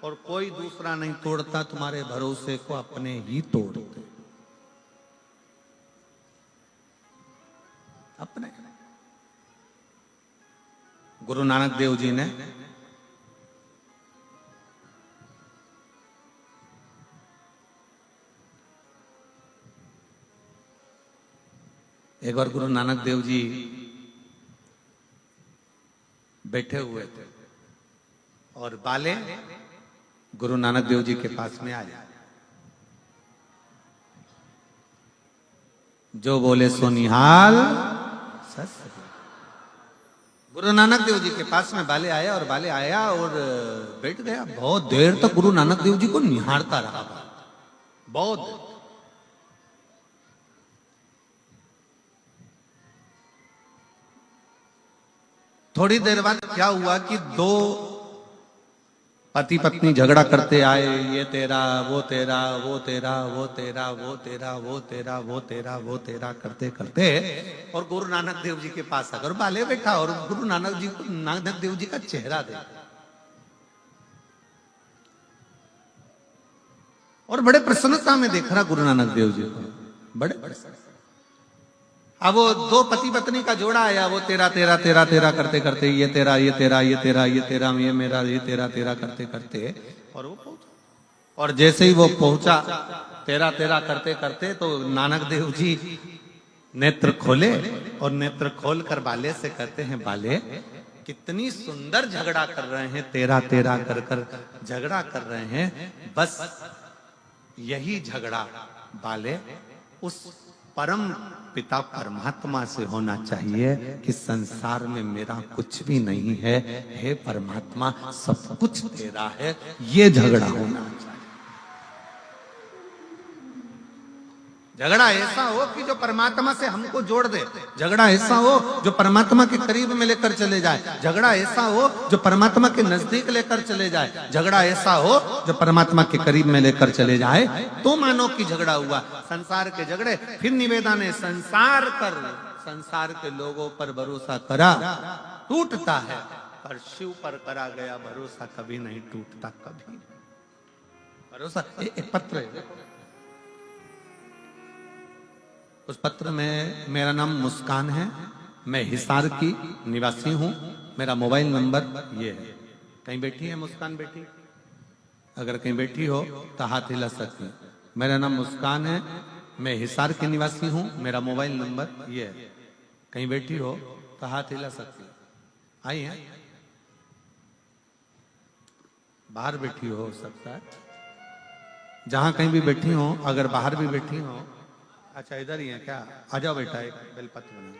और कोई दूसरा नहीं तोड़ता तुम्हारे भरोसे को, अपने ही तोड़ते, अपने। गुरु नानक देव जी ने एक बार गुरु नानक देव जी बैठे हुए थे और बाले गुरु नानक देव जी के पास में आए। जो बोले सो निहाल सस। गुरु नानक देव जी के पास में बाले आया और बाले आया और बैठ गया। बहुत देर तक गुरु नानक देव जी को निहारता रहा, बहुत। थोड़ी देर बाद क्या हुआ कि दो पति पत्नी झगड़ा करते आए। ये तेरा, वो तेरा, वो तेरा, वो तेरा, वो तेरा, वो तेरा, वो तेरा, वो तेरा करते करते और गुरु नानक देव जी के पास आकर बाले बैठा और गुरु नानक देव जी का चेहरा देखा और बड़े प्रसन्नता में देख रहा गुरु नानक देव जी को, बड़े प्रसन्न। अब वो दो पति पत्नी का जोड़ा आया, वो तेरा तेरा तेरा तेरा करते करते ये तेरा, ये तेरा, ये तेरा, ये तेरा, ये मेरा, ये तेरा तेरा करते करते और वो पहुंचा। और जैसे ही वो पहुंचा तेरा तेरा करते करते तो नानक देव जी नेत्र खोले और नेत्र खोल कर बाले से कहते हैं, बाले कितनी सुंदर झगड़ा कर रहे हैं, तेरा तेरा कर कर झगड़ा कर रहे हैं। बस यही झगड़ा बाले उस परम पिता परमात्मा से होना चाहिए कि संसार में मेरा कुछ भी नहीं है, हे परमात्मा सब कुछ तेरा है, ये झगड़ा होना चाहिए। झगड़ा ऐसा हो कि जो परमात्मा से हमको जोड़ दे, झगड़ा ऐसा हो जो परमात्मा के करीब में लेकर चले जाए, झगड़ा ऐसा हो जो परमात्मा के नजदीक लेकर चले जाए, झगड़ा ऐसा हो जो परमात्मा के करीब में लेकर चले जाए, तो मानो कि झगड़ा हुआ। संसार के झगड़े, फिर निवेदन ने संसार के लोगों पर भरोसा करा टूटता है, पर शिव पर करा गया भरोसा कभी नहीं टूटता, कभी भरोसा। एक पत्र है, उस पत्र में मेरा नाम मुस्कान है, मैं हिसार की निवासी हूं, मेरा मोबाइल नंबर ये है। कहीं बैठी है मुस्कान बेटी? अगर कहीं बैठी हो तो हाथ हिला सकती है। मेरा नाम मुस्कान है, मैं हिसार की निवासी हूं, मेरा मोबाइल नंबर ये है। कहीं बैठी हो तो हाथ हिला सकती है। आई है? बाहर बैठी हो सकता है, जहां कहीं भी बैठी हो, अगर बाहर भी बैठी हो। अच्छा इधर ही है क्या? आ जाओ बेटा, एक बेलपत्र बना।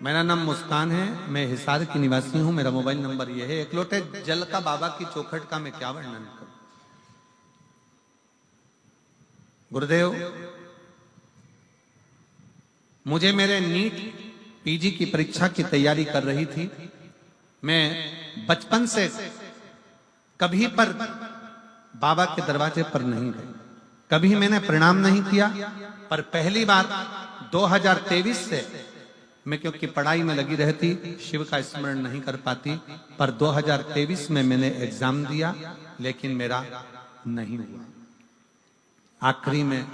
मेरा नाम मुस्कान है, मैं हिसार की निवासी हूं, मेरा मोबाइल नंबर ये है। एक लोटे जल का बाबा की चौखट का मैं क्या वर्णन करूं। गुरुदेव, मुझे मेरे नीट पीजी की परीक्षा की तैयारी कर रही थी। मैं बचपन से कभी पर बाबा के दरवाजे पर नहीं गई, कभी मैंने प्रणाम नहीं किया। पर पहली बार 2023 से मैं क्योंकि पढ़ाई में लगी रहती, शिव का स्मरण नहीं कर पाती, पर 2023 में मैंने एग्जाम दिया, लेकिन मेरा नहीं हुआ। आखिरी में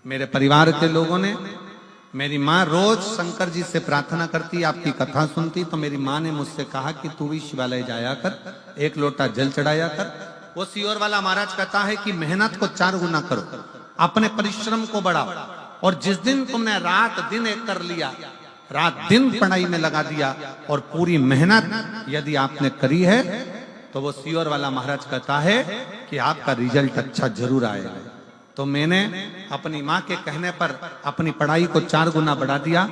मेरे परिवार के लोगों ने, मेरी माँ रोज शंकर जी से प्रार्थना करती, आपकी कथा सुनती, तो मेरी माँ ने मुझसे कहा कि तू भी शिवालय जाया कर, 1 लोटा जल चढ़ाया कर। वो सियोर वाला महाराज कहता है कि मेहनत को 4 गुना करो, अपने परिश्रम को बढ़ाओ, और जिस दिन तुमने रात दिन एक कर लिया, रात दिन पढ़ाई में लगा दिया और पूरी मेहनत यदि आपने करी है, तो वो सियोर वाला महाराज कहता है कि आपका रिजल्ट अच्छा जरूर आएगा। तो मैंने अपनी माँ के कहने पर अपनी पढ़ाई को 4 गुना बढ़ा दिया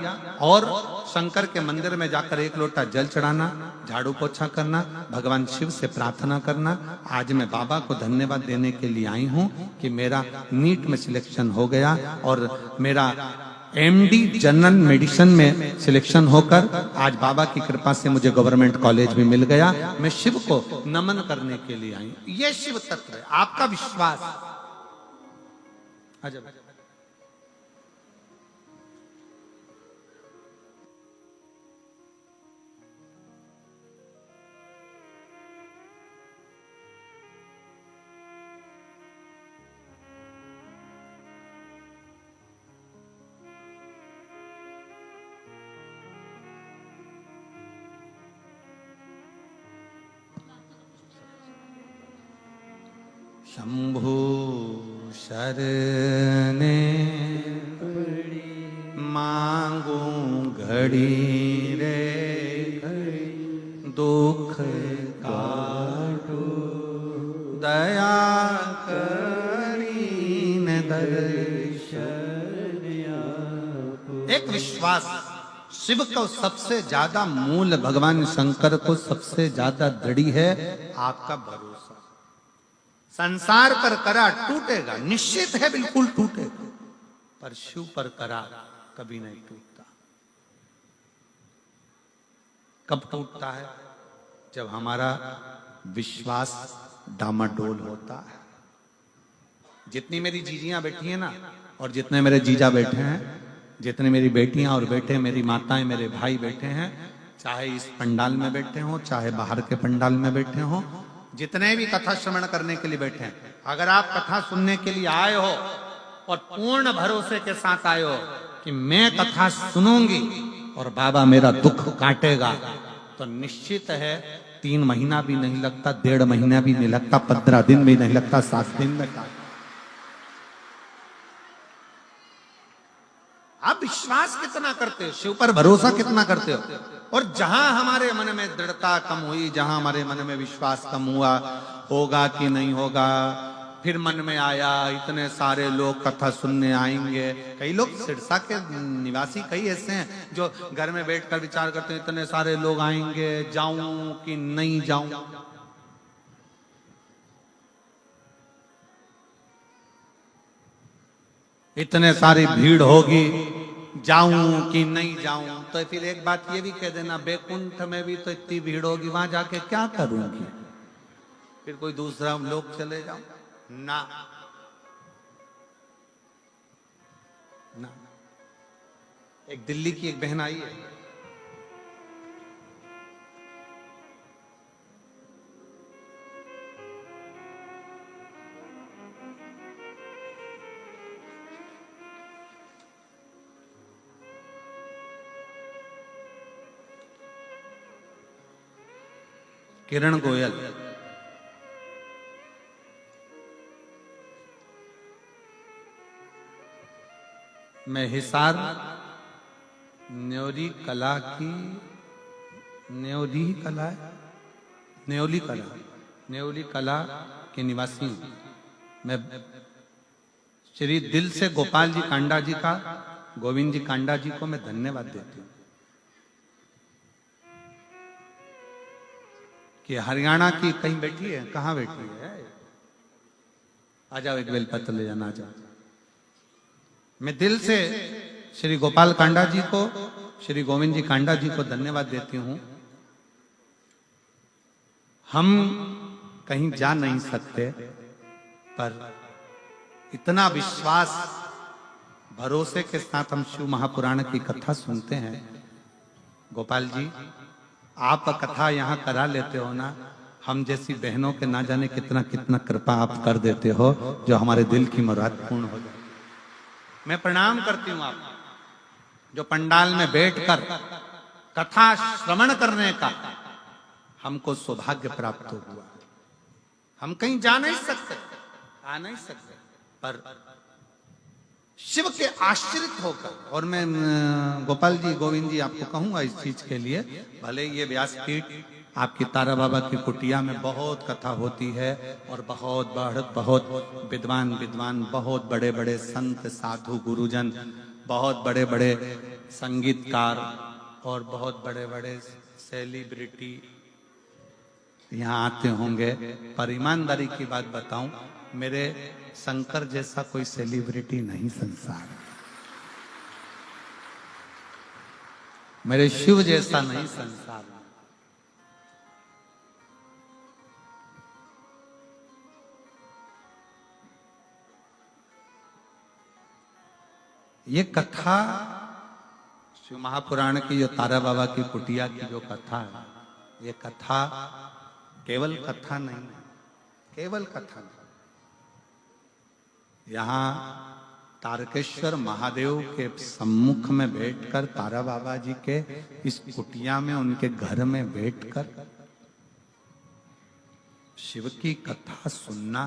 और शंकर के मंदिर में जाकर 1 लोटा जल चढ़ाना, झाड़ू पोछा करना, भगवान शिव से प्रार्थना करना। आज मैं बाबा को धन्यवाद देने के लिए आई हूँ कि मेरा नीट में सिलेक्शन हो गया और मेरा MD जनरल मेडिसिन में सिलेक्शन होकर आज बाबा की कृपा से मुझे गवर्नमेंट कॉलेज भी मिल गया। मैं शिव को नमन करने के लिए आई हूँ। ये शिव तत्व है, आपका विश्वास। अजब। शंभु शरणे मांगू घड़ी रे, दुख काटो दया करीन दर्शन। एक विश्वास, शिव को सबसे ज्यादा मूल, भगवान शंकर को सबसे ज्यादा दृढ़ है आपका भरोसा। संसार पर करा टूटेगा, निश्चित है, बिल्कुल टूटेगा, पर शिव पर करा कभी नहीं टूटता। कब टूटता है? जब हमारा विश्वास डामाडोल होता है। जितनी मेरी जीजियां बैठी हैं ना, और जितने मेरे जीजा बैठे हैं, जितने मेरी बेटियां और बेटे, मेरी माताएं, मेरे भाई बैठे हैं, चाहे इस पंडाल में बैठे हों, चाहे बाहर के पंडाल में बैठे हों, जितने भी कथा श्रवण करने के लिए बैठे हैं, अगर आप कथा सुनने के लिए आए हो और पूर्ण भरोसे के साथ आए हो कि मैं कथा सुनूंगी और बाबा मेरा दुख काटेगा, तो निश्चित है 3 महीना भी नहीं लगता, 1.5 महीना भी नहीं लगता, 15 दिन भी नहीं लगता, 7 दिन में काट। आप विश्वास कितना करते हो, शिव पर भरोसा कितना करते हो? और जहां हमारे मन में दृढ़ता कम हुई, जहां हमारे मन में विश्वास कम हुआ, होगा कि नहीं होगा, फिर मन में आया इतने सारे लोग कथा सुनने आएंगे। कई लोग सिरसा के निवासी कई ऐसे हैं जो घर में बैठकर विचार करते हैं इतने सारे लोग आएंगे, जाऊं कि नहीं जाऊं। इतने सारी भीड़ होगी, जाऊं कि नहीं जाऊं। तो फिर एक बात ये भी कह देना, बैकुंठ में भी तो इतनी भीड़ होगी, वहां जाके क्या करूंगी? फिर कोई दूसरा लोग चले जाऊं ना, ना। एक दिल्ली की एक बहन आई है, किरण गोयल। मैं हिसार न्योली कला की, न्योली कला है, न्योली कला के निवासी हूं। मैं श्री दिल से गोपाल जी कांडा जी का, गोविंद जी कांडा जी को मैं धन्यवाद देती हूँ कि हरियाणा की कहीं बैठी है, कहाँ बैठी है? आ जाओ, एक बेलपत्र ले जाना, आ जाओ। मैं दिल से श्री गोपाल कांडा जी को, श्री गोविंद जी कांडा जी को धन्यवाद देती हूं। हम कहीं जा नहीं सकते, पर इतना विश्वास भरोसे के साथ हम शिव महापुराण की कथा सुनते हैं। गोपाल जी, आप कथा यहाँ करा लेते हो ना, हम जैसी बहनों के ना जाने कितना कितना कृपा आप कर देते हो जो हमारे दिल की मुराद पूर्ण हो जाए। मैं प्रणाम करती हूँ आप जो पंडाल में बैठकर कथा श्रवण करने का हमको सौभाग्य प्राप्त हुआ। हम कहीं जा नहीं सकते, आ नहीं सकते, पर शिव के आश्रित होकर, और मैं गोपाल जी, गोविंद जी आपको कहूंगा इस चीज के लिए, भले ये व्यासपीठ आपकी तारा बाबा की कुटिया में बहुत कथा होती है और बहुत विद्वान बहुत बड़े बड़े संत साधु गुरुजन, बहुत बड़े बड़े संगीतकार और बहुत बड़े बड़े सेलिब्रिटी यहाँ आते होंगे, पर ईमानदारी की बात बताऊं, मेरे शंकर जैसा कोई सेलिब्रिटी नहीं संसार में, मेरे शिव जैसा नहीं संसार में। ये कथा शिव महापुराण की जो तारा बाबा की कुटिया की जो कथा है, ये कथा केवल कथा नहीं है, केवल कथा नहीं। यहाँ तारकेश्वर महादेव के सम्मुख में बैठकर तारा बाबा जी के इस कुटिया में, उनके घर में बैठकर शिव की कथा सुनना,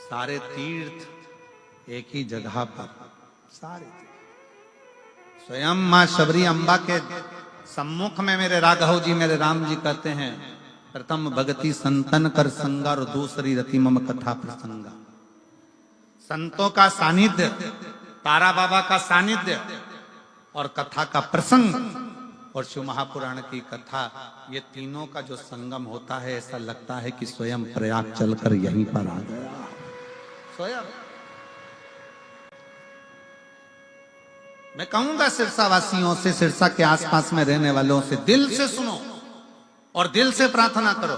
सारे तीर्थ एक ही जगह पर, सारे स्वयं मां शबरी अम्बा के सम्मुख में मेरे राघव जी, मेरे राम जी कहते हैं, प्रथम भगति संतन कर संगा और दूसरी रति मम कथा प्रसंगा। संतों का सानिध्य, तारा बाबा का सानिध्य और कथा का प्रसंग और शिव महापुराण की कथा, ये तीनों का जो संगम होता है, ऐसा लगता है कि स्वयं प्रयाग चलकर यहीं पर आ गया। स्वयं मैं कहूंगा सिरसा वासियों से, सिरसा के आसपास में रहने वालों से, दिल से सुनो और दिल से प्रार्थना करो।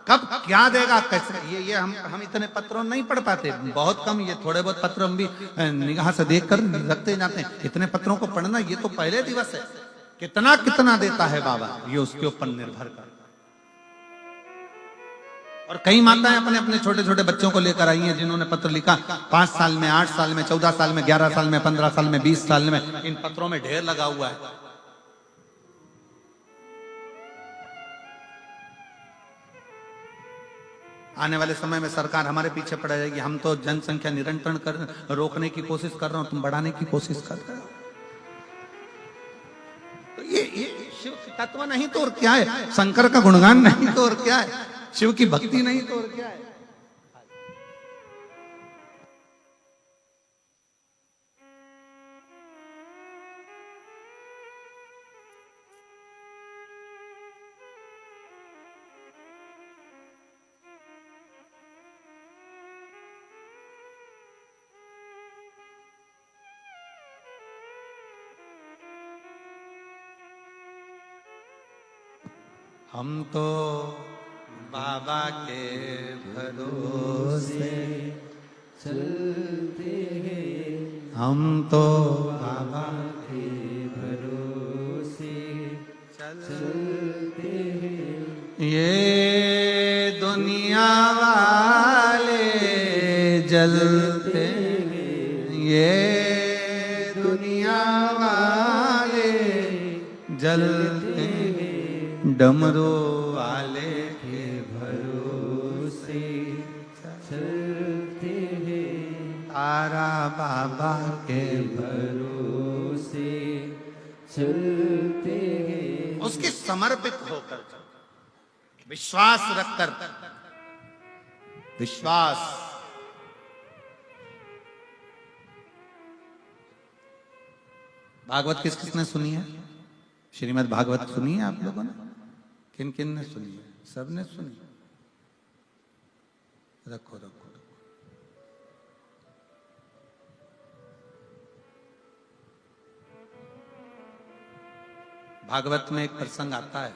कब क्या देगा, कैसे, ये हम इतने पत्रों नहीं पढ़ पाते, बहुत कम, ये थोड़े बहुत पत्र हम भी निगाह से देखकर रखते जाते हैं। इतने पत्रों को पढ़ना, ये तो पहले दिवस है। कितना कितना देता है बाबा, ये उसके ऊपर निर्भर कर। और कई माताएं अपने अपने छोटे छोटे बच्चों को लेकर आई हैं, जिन्होंने पत्र लिखा 5 साल में, 8 साल में, 14 साल में, 11 साल में, 15 साल में, 20 साल में, इन पत्रों में ढेर लगा हुआ है। आने वाले समय में सरकार हमारे पीछे पड़ जाएगी। हम तो जनसंख्या निरंतरण रोकने की कोशिश कर रहे हो, तुम बढ़ाने की कोशिश कर रहे हो। तो ये शिव तत्व नहीं तो और क्या है, शंकर का गुणगान नहीं तो और क्या है, शिव की भक्ति नहीं तो और क्या है। हम तो बाबा के भरोसे चलते हैं, हम तो बाबा के भरोसे चलते हैं। ये दुनिया वाले जलते, ये दुनिया वाले जलते, डमरू वाले के भरोसे चलते हैं, तारा बाबा के भरोसे चलते हैं। उसके समर्पित होकर, विश्वास रखकर, विश्वास भागवत किस किसने सुनी है? श्रीमद् भागवत सुनी है आप लोगों ने? किन किन ने सुनी है? सबने सुनी। रखो रखो रखो। भागवत में एक प्रसंग आता है,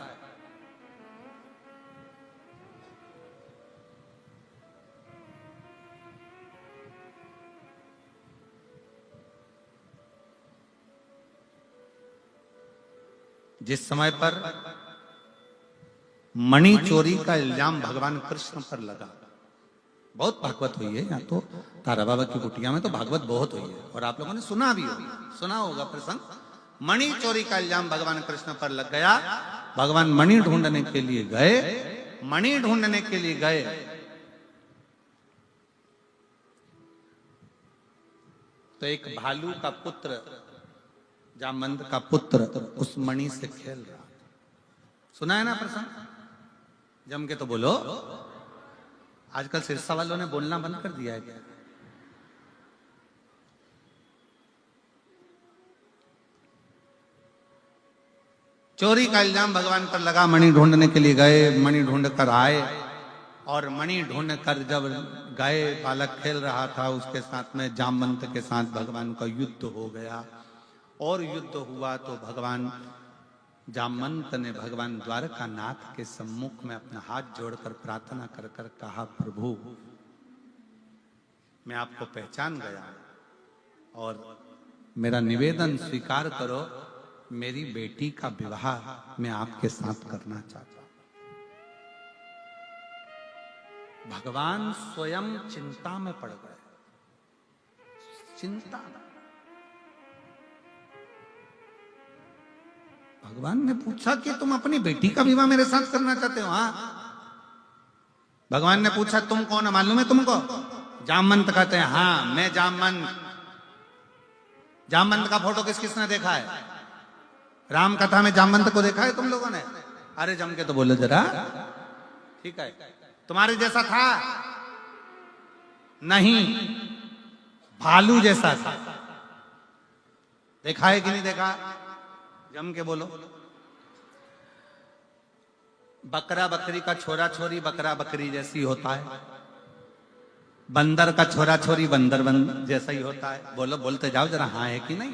जिस समय पर मणि चोरी का इल्जाम भगवान कृष्ण पर लगा। बहुत भागवत हुई है, यहाँ तो तारा बाबा की कुटिया में तो भागवत बहुत हुई है, और आप लोगों ने सुना भी होगा, सुना होगा प्रसंग। मणि चोरी का इल्जाम भगवान कृष्ण पर लग गया। भगवान मणि ढूंढने के लिए गए, मणि ढूंढने के लिए गए, तो एक भालू का पुत्र, जामवंत का पुत्र उस मणि से खेल रहा। सुना है ना प्रसंग? जम के तो बोलो। आजकल सिरसा वालों ने बोलना बंद कर दिया है क्या? चोरी का इल्जाम भगवान पर लगा। मणि ढूंढने के लिए गए, मणि ढूंढ कर आए, और मणि ढूंढ कर जब गए, बालक खेल रहा था, उसके साथ में जामवंत के साथ भगवान का युद्ध हो गया। और युद्ध हुआ तो भगवान जामवंत ने भगवान द्वारकानाथ के सम्मुख में अपना हाथ जोड़कर प्रार्थना कर कर कहा, प्रभु मैं आपको पहचान गया और मेरा निवेदन स्वीकार करो, मेरी बेटी का विवाह मैं आपके साथ करना चाहता हूं। भगवान स्वयं चिंता में पड़ गए। चिंता। भगवान ने पूछा कि तुम अपनी बेटी का विवाह मेरे साथ करना चाहते हो? हाँ। भगवान ने पूछा तुम कौन है, मालूम है तुमको? जामवंत कहते हैं हाँ मैं जामवंत। जामवंत का फोटो किस किसने देखा है? राम कथा में जामवंत को देखा है तुम लोगों ने? अरे जम के तो बोलो जरा। ठीक है, तुम्हारे जैसा था? नहीं, भालू जैसा था। देखा है कि नहीं देखा? जम के बोलो। बकरा बकरी का छोरा छोरी बकरा बकरी जैसी होता है, बंदर का छोरा छोरी बंदर जैसा ही होता है। बोलो, बोलते जाओ जरा, हाँ है कि नहीं?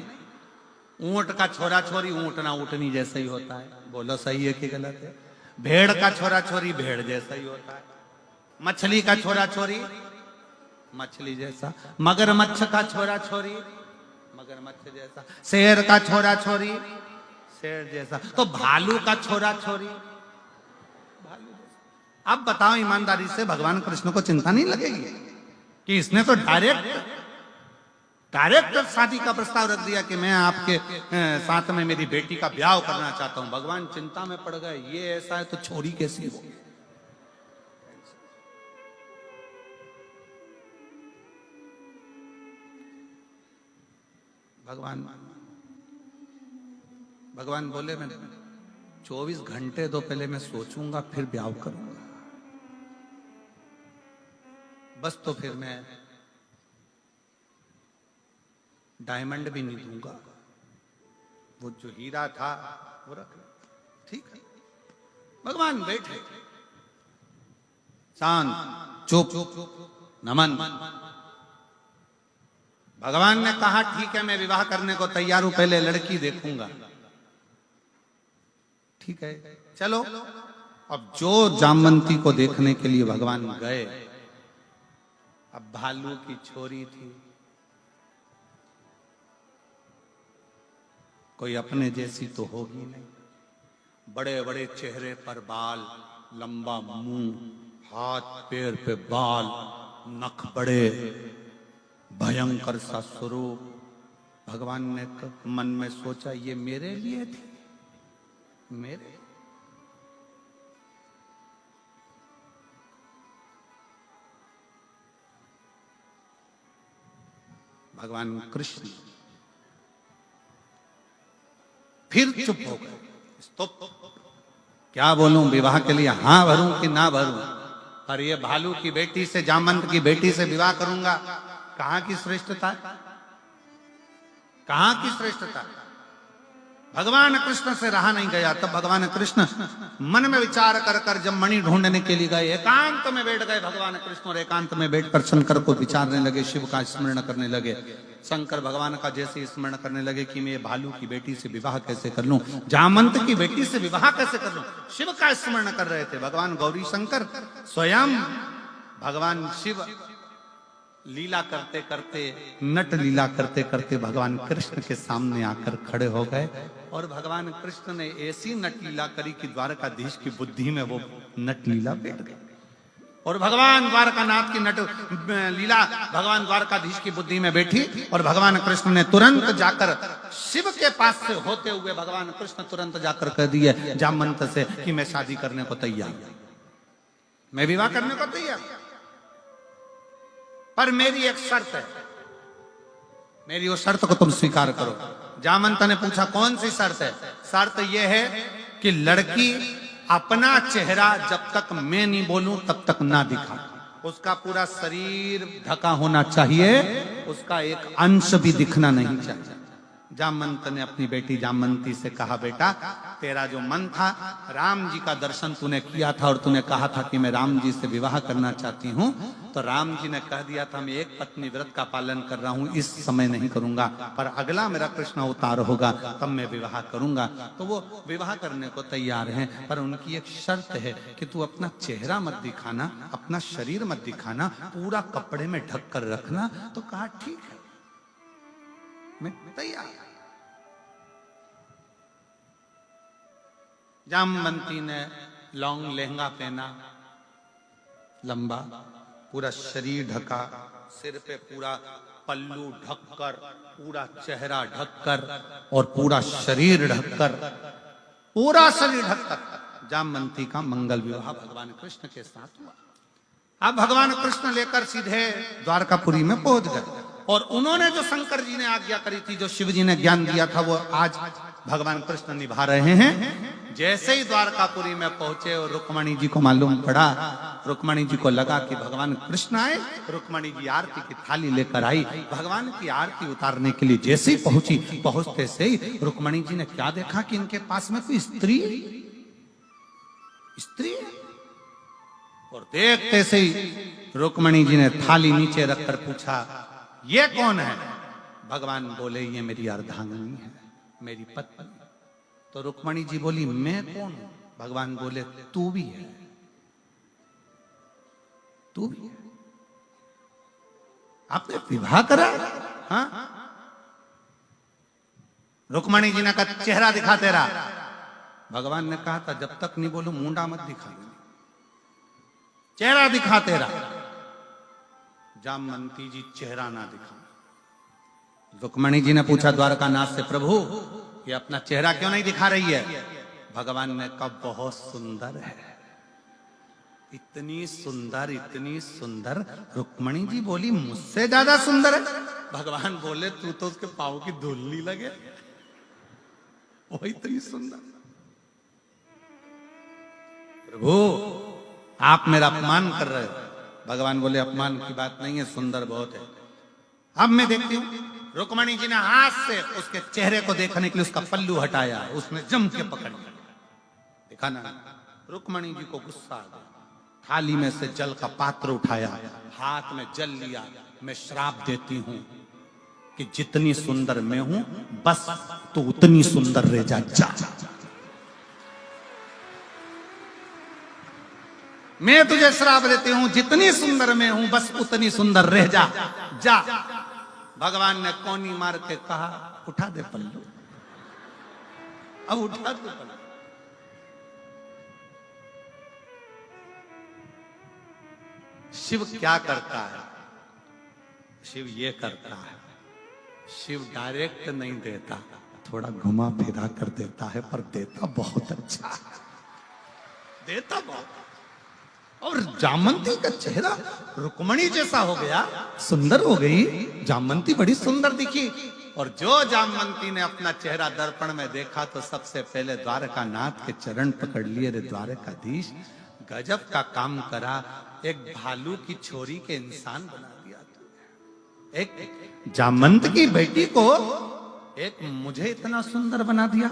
ऊंट का छोरा छोरी ऊंटना ऊंटनी जैसा ही होता है। बोलो सही है कि गलत है? भेड़ का छोरा छोरी भेड़ जैसा ही होता है। मछली का छोरा छोरी मछली जैसा। मगरमच्छ का छोरा छोरी मगरमच्छ जैसा। शेर का छोरा छोरी शेर जैसा। तो भालू का छोरा छोरी भालू जैसा। अब बताओ ईमानदारी से, भगवान कृष्ण को चिंता नहीं लगेगी कि इसने तो डायरेक्ट शादी का प्रस्ताव रख दिया कि मैं आपके साथ में मेरी बेटी का ब्याह करना चाहता हूं। भगवान चिंता में पड़ गए, ये ऐसा है तो छोरी कैसी हो? भगवान बोले मैं 24 घंटे तो पहले मैं सोचूंगा, फिर ब्याह करूंगा। बस तो फिर मैं डायमंड भी नहीं दूंगा, वो जो हीरा था वो रख ले। ठीक है। भगवान बैठे शांत चुप नमन। भगवान ने कहा ठीक है मैं विवाह करने को तैयार हूं, पहले लड़की देखूंगा। ठीक है चलो। अब जो जामवंती को देखने के लिए भगवान गए, अब भालू की छोरी थी, कोई अपने जैसी तो होगी नहीं। बड़े बड़े चेहरे पर बाल, लंबा मुंह, हाथ पैर पे बाल, नख बड़े, भयंकर सा स्वरूप। भगवान ने मन में सोचा ये मेरे लिए थी, मेरे। भगवान कृष्ण फिर चुप हो गए। तो क्या बोलूं, विवाह के लिए हाँ भरूं कि ना भरूं? पर ये भालू की बेटी से, जामवंत की बेटी से विवाह करूंगा, कहां की श्रेष्ठता? कहां की श्रेष्ठता? भगवान कृष्ण से रहा नहीं गया। तब भगवान कृष्ण मन में विचार कर कर जब मणि ढूंढने के लिए गए, एकांत में बैठ गए भगवान कृष्ण, और एकांत में बैठकर शंकर को विचारने लगे, शिव का स्मरण करने लगे। शंकर भगवान का जैसे स्मरण करने लगे कि मैं भालू की बेटी से विवाह कैसे कर लूं, जामवंत की बेटी से विवाह कैसे कर लूं, शिव का स्मरण कर रहे थे। भगवान गौरी शंकर स्वयं भगवान शिव लीला करते करते, नट लीला करते करते भगवान कृष्ण के सामने आकर खड़े हो गए और भगवान कृष्ण ने ऐसी नट लीला करी कि द्वारकाधीश की बुद्धि में वो नट लीला बैठ गई। और भगवान द्वारकानाथ की नट लीला भगवान द्वारकाधीश की बुद्धि में बैठी और भगवान कृष्ण ने तुरंत जाकर शिव के पास से होते हुए भगवान कृष्ण तुरंत जाकर कह दिए जामवंत से कि मैं शादी करने को तैयार, मैं विवाह करने को तैयार, पर मेरी एक शर्त है, मेरी वो शर्त को तुम स्वीकार करो। जामवंत ने पूछा कौन सी शर्त है? शर्त यह है कि लड़की अपना चेहरा जब तक मैं नहीं बोलूं तब तक ना दिखा, उसका पूरा शरीर ढका होना चाहिए, उसका एक अंश भी दिखना नहीं चाहिए। जामवंत ने अपनी बेटी जामवंती से कहा बेटा तेरा जो मन था, राम जी का दर्शन तूने किया था और तूने कहा था कि मैं राम जी से विवाह करना चाहती हूँ, तो राम जी ने कह दिया था मैं एक पत्नी व्रत का पालन कर रहा हूँ, इस समय नहीं करूंगा, पर अगला मेरा कृष्ण अवतार होगा तब मैं विवाह करूंगा। तो वो विवाह करने को तैयार हैं, पर उनकी एक शर्त है कि तू अपना चेहरा मत दिखाना, अपना शरीर मत दिखाना, पूरा कपड़े में ढक कर रखना। तो कहा ठीक है, मैं तैयार। जामवंती ने लॉन्ग लहंगा पहना, लंबा, पूरा शरीर ढका, सिर पे पूरा पल्लू ढककर, पूरा चेहरा ढककर और पूरा शरीर ढककर, पूरा शरीर ढककर जामवंती का मंगल विवाह भगवान कृष्ण के साथ हुआ। अब भगवान कृष्ण लेकर सीधे द्वारकापुरी में पहुंच गए और उन्होंने जो शंकर जी ने आज्ञा करी थी, जो शिव जी ने ज्ञान दिया था, वो आज भगवान कृष्ण निभा रहे हैं। जैसे ही द्वारकापुरी में पहुंचे और रुक्मणी जी को मालूम पड़ा, रुक्मणी जी को लगा कि भगवान कृष्ण आए, रुक्मणी जी आरती की थाली लेकर आई, भगवान की आरती उतारने के लिए जैसे ही पहुंची, पहुंचते से ही रुक्मणी जी ने क्या देखा कि इनके पास में कोई स्त्री है। और देखते से ही रुक्मणी जी ने थाली नीचे रखकर पूछा ये कौन है? भगवान बोले ये मेरी अर्धांगिनी है, मेरी पत्नी। तो रुक्मणी जी बोली मैं कौन हूं? भगवान बोले तू भी है, तू भी है। आपने विवाह करा? हाँ। रुक्मणी जी ने कहा चेहरा दिखा तेरा। भगवान ने कहा था जब तक नहीं बोलूं मुंडा मत दिखा, चेहरा दिखा तेरा। जामवंती जी चेहरा ना दिखा। रुक्मणी जी ने पूछा द्वारकानाथ से प्रभु ये अपना चेहरा क्यों नहीं दिखा रही है? भगवान ने कहा बहुत सुंदर है, इतनी सुंदर, इतनी सुंदर। रुक्मणी जी बोली मुझसे ज्यादा सुंदर है? भगवान बोले तू तो उसके पाँव की धूल नहीं लगे, वो इतनी सुंदर। प्रभु आप मेरा अपमान कर रहे हो। भगवान बोले अपमान की बात नहीं है, सुंदर बहुत है। अब मैं देखती हूं। रुक्मणी जी ने हाथ से उसके चेहरे को देखने के लिए उसका पल्लू हटाया, उसने जम के पकड़ लिया। देखा ना, रुक्मणी जी को गुस्सा आ गया। थाली में से जल का पात्र उठाया, हाथ में जल लिया। मैं श्राप देती हूं कि जितनी सुंदर मैं हूं बस तू उतनी सुंदर रह जा। मैं तुझे श्राप देती हूं जितनी सुंदर मैं हूं बस उतनी सुंदर रह जा। भगवान ने कोनी मार के कहा उठा दे पल्लू, अब उठा दे पल्लू। शिव क्या करता है? शिव ये करता है, शिव डायरेक्ट नहीं देता, थोड़ा घुमा फिरा कर देता है, पर देता बहुत अच्छा है, देता बहुत। और जामवंती का चेहरा रुक्मणी जैसा हो गया, सुंदर हो गई। जामवंती बड़ी सुंदर दिखी। और जो जामवंती ने अपना चेहरा दर्पण में देखा तो सबसे पहले द्वारकानाथ के चरण पकड़ लिए। रे द्वारकाधीश गजब का काम करा, एक भालू की छोरी के इंसान बना दिया तू। एक जामवंत की बेटी को एक मुझे इतना सुंदर बना दिया।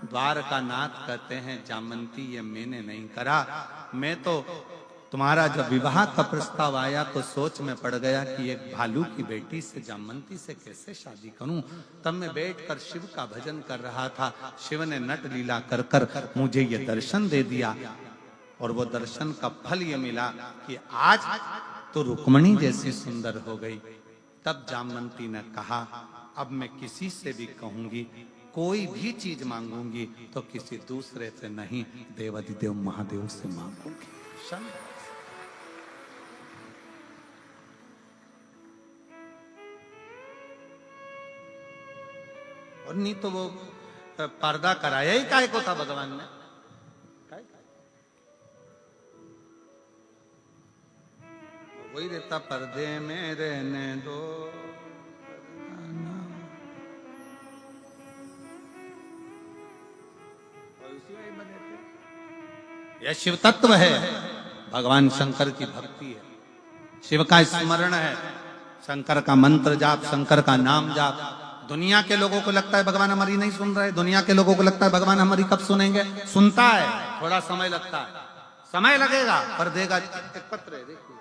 द्वारकानाथ कहते हैं जामवंती ये मैंने नहीं करा, मैं तो तुम्हारा जब विवाह का प्रस्ताव आया तो सोच में पड़ गया कि एक भालू की बेटी से जामवंती से कैसे शादी करूं। तब मैं बैठकर शिव का भजन कर रहा था, शिव ने नट लीला कर कर मुझे ये दर्शन दे दिया। और वो दर्शन का फल ये मिला कि आज तो रुक्मणी जैसी सुंदर हो गई। तब जामवंती ने कहा, अब मैं किसी से भी कहूंगी, कोई भी चीज मांगूंगी तो किसी दूसरे से नहीं, देवाधिदेव महादेव से मांगूंगी। और नहीं तो वो पर्दा कराया ही काय को था भगवान ने। वही रहता, पर्दे में रहने दो। यह शिव तत्व है, भगवान शंकर की भक्ति है, शिव का स्मरण है, शंकर का मंत्र जाप, शंकर का नाम जाप। दुनिया के लोगों को लगता है भगवान हमारी नहीं सुन रहे, दुनिया के लोगों को लगता है भगवान हमारी कब सुनेंगे। सुनता है, थोड़ा समय लगता है, समय लगेगा पर देगा। एक पत्र है, देखिए,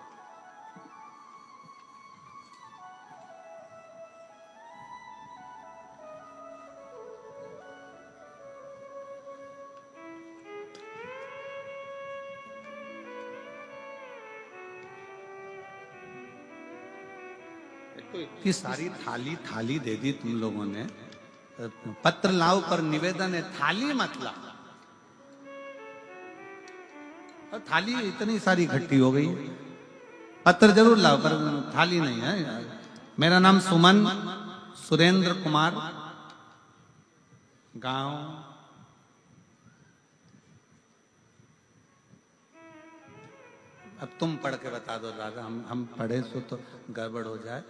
तो इतनी सारी थाली थाली दे दी तुम लोगों ने। पत्र लाओ पर निवेदन है, थाली मत ला। और थाली इतनी सारी इकट्ठी हो गई, पत्र जरूर लाओ पर थाली नहीं है। मेरा नाम सुमन सुरेंद्र कुमार, गांव अब तुम पढ़ के बता दो राजा, हम पढ़े सो तो गड़बड़ हो जाए।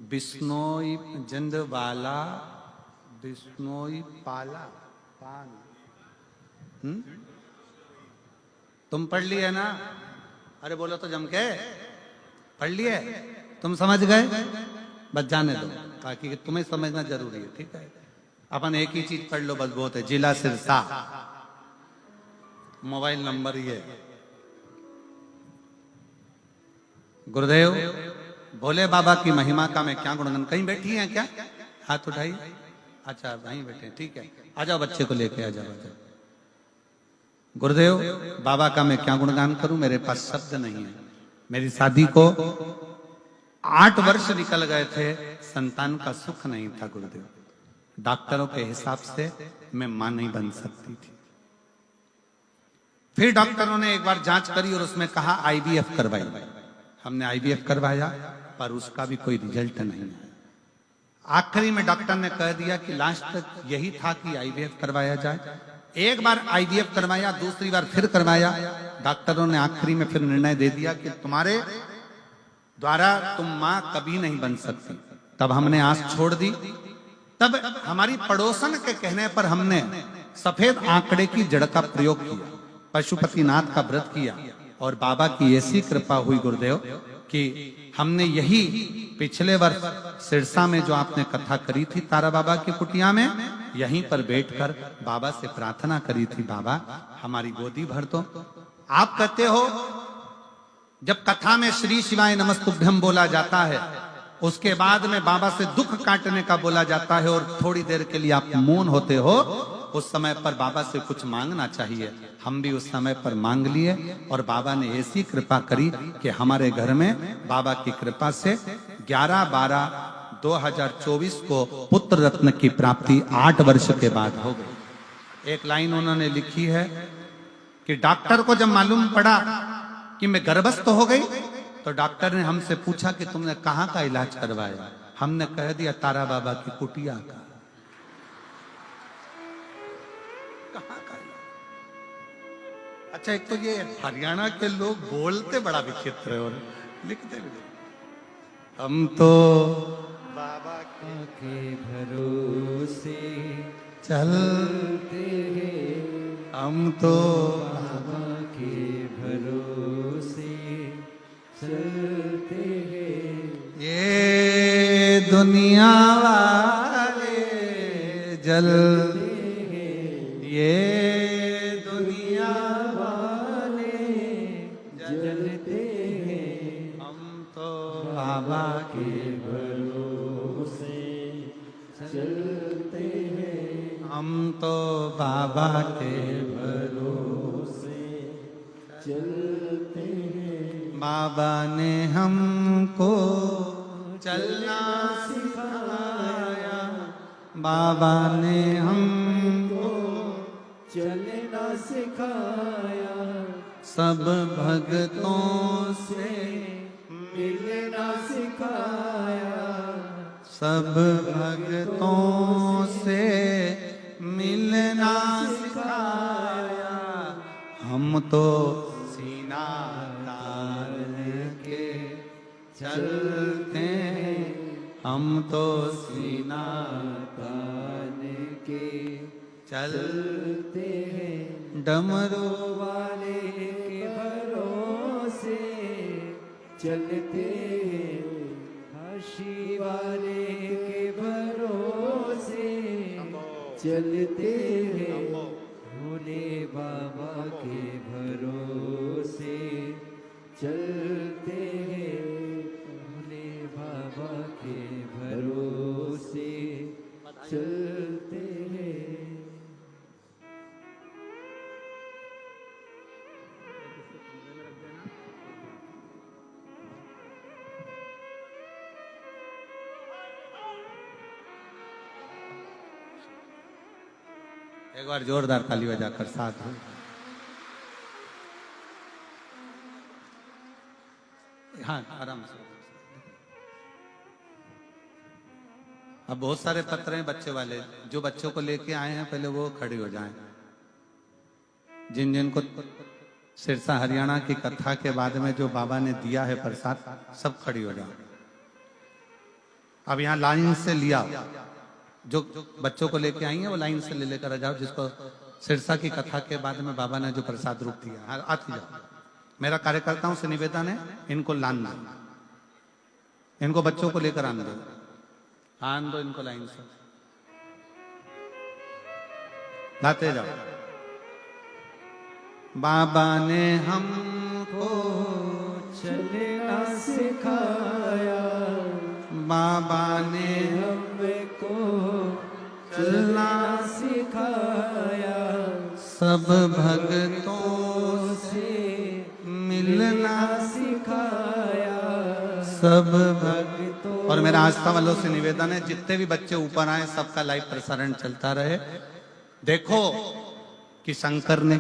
बिश्नोई जंदवाला, बिश्नोई पाला पान। तुम पढ़ लिए ना? अरे बोलो तो जम के, पढ़ लिए? तुम समझ गए? बस जाने दो, ताकि तुम्हें समझना जरूरी है, ठीक है। अपन एक ही चीज पढ़ लो बस बहुत है। जिला सिरसा, मोबाइल नंबर ये। गुरुदेव, भोले बाबा की महिमा का मैं क्या गुणगान। कहीं बैठी हैं क्या? हाथ उठाई। अच्छा वहीं बैठे, ठीक है। आ जाओ, बच्चे को लेके आ जाओ। गुरुदेव, बाबा का मैं क्या गुणगान करूं, मेरे पास शब्द नहीं है। मेरी शादी को 8 वर्ष निकल गए थे, संतान का सुख नहीं था गुरुदेव। डॉक्टरों के हिसाब से मैं मां नहीं बन सकती थी। फिर डॉक्टरों ने एक बार जांच करी और उसमें कहा IVF करवाई। हमने IVF करवाया पर उसका भी कोई रिजल्ट नहीं है। आखिरी में डॉक्टर ने कह दिया कि लास्ट तक यही था कि IVF करवाया जाए। एक बार IVF करवाया, दूसरी बार फिर करवाया। डॉक्टरों ने आखिरी में फिर निर्णय दे दिया कि तुम्हारे द्वारा तुम मां कभी नहीं बन सकती। तब हमने आस छोड़ दी। तब हमारी पड़ोसन के कहने पर हमने सफेद आंकड़े की जड़ का प्रयोग किया, पशुपतिनाथ का व्रत किया और बाबा की ऐसी कृपा हुई गुरुदेव कि हमने यही पिछले वर्ष सिरसा में जो आपने कथा करी थी तारा बाबा की कुटिया में, यहीं पर बैठकर बाबा से प्रार्थना करी थी, बाबा हमारी गोदी भर दो। आप कहते हो जब कथा में श्री शिवाय नमस्तुभ्यम बोला जाता है, उसके बाद में बाबा से दुख काटने का बोला जाता है और थोड़ी देर के लिए आप मौन होते हो, उस समय पर बाबा से कुछ मांगना चाहिए। हम भी उस समय पर मांग लिए और बाबा ने ऐसी कृपा करी कि हमारे घर में बाबा की कृपा से 11/12/2024 को पुत्र रत्न की प्राप्ति 8 वर्ष के बाद हो गई। एक लाइन उन्होंने लिखी है कि डॉक्टर को जब मालूम पड़ा कि मैं गर्भस्थ हो गई तो डॉक्टर ने हमसे पूछा कि तुमने कहाँ का इलाज करवाया। हमने कह दिया तारा बाबा की कुटिया का। कहाँ का इलाज? अच्छा, एक तो ये हरियाणा के लोग बोलते बड़ा विचित्र है और लिखते भी। हम तो बाबा के भरोसे चलते हैं, हम तो बाबा के भरोसे चलते हैं। ये दुनिया वाले जलते हैं, ये दुनिया वाले जलते हैं, हम तो बाबा के भरोसे चलते हैं, हम तो बाबा के भरोसे चलते हैं। बाबा ने हमको चलना सिखाया, बाबा ने हमको चलना सिखाया, सब भक्तों से मिलना सिखाया, सब भक्तों से मिलना सिखाया। हम तो सीना तान के चलते हैं, हम तो सीना तान के चलते हैं। डमरू वाले के भरोसे चलते हैं, काशी वाले के भरोसे चलते हैं, भोले बाबा के भरोसे चलते हैं, भोले बाबा के भरोसे चलते हैं। एक बार जोरदार ताली बजाकर साथ हो। हाँ, आराम से। अब बहुत सारे पत्र हैं बच्चे वाले, जो बच्चों को लेके आए हैं पहले वो खड़े हो जाएं। जिन जिनको सिरसा हरियाणा की कथा के बाद में जो बाबा ने दिया है प्रसाद, सब खड़ी हो जाओ। अब यहाँ लाइन से लिया, जो बच्चों को लेके आई हैं वो लाइन से ले लेकर आ जाओ, जिसको सिरसा की कथा के बाद में बाबा ने जो प्रसाद रूप दिया। हाँ, आती जाओ। मेरा कार्यकर्ताओं से निवेदन है, इनको लान दो, इनको बच्चों को लेकर आन दो, आन दो इनको लाइन से, लाते जाओ। बाबा ने हमको चलना सिखाया, बाबा ने हमको चलना सिखाया, सब भक्तों से मिलना सिखाया, सब भक्तों। और मेरा आस्था वालों से निवेदन है, जितने भी बच्चे ऊपर आए सबका लाइव प्रसारण चलता रहे। देखो कि शंकर ने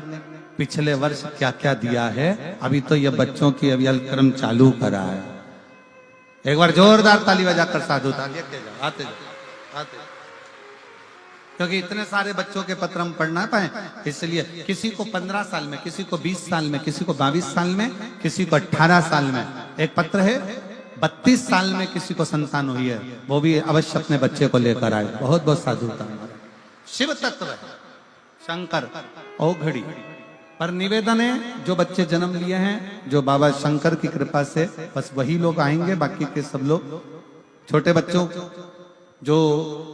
पिछले वर्ष क्या क्या दिया है। अभी तो ये बच्चों की अभी क्रम चालू करा है। एक बार जोरदार ताली बजाकर साधु ताली जाओ, आते जाओ, आते जाओ। क्योंकि इतने सारे बच्चों के पत्र हम पढ़ ना पाए, इसलिए किसी को 15 साल में, किसी को 20 साल में, किसी को 22 साल में, किसी को 18 साल में। एक पत्र है 32 साल में किसी को संतान हुई है, वो भी अवश्य अपने बच्चे को लेकर आए। बहुत बहुत साधुता। शिव तत्व है शंकर औघड़ी पर निवेदन है, जो बच्चे जन्म लिए हैं, जो बाबा शंकर की कृपा से, बस वही लोग आएंगे। बाकी के सब लोग छोटे बच्चों जो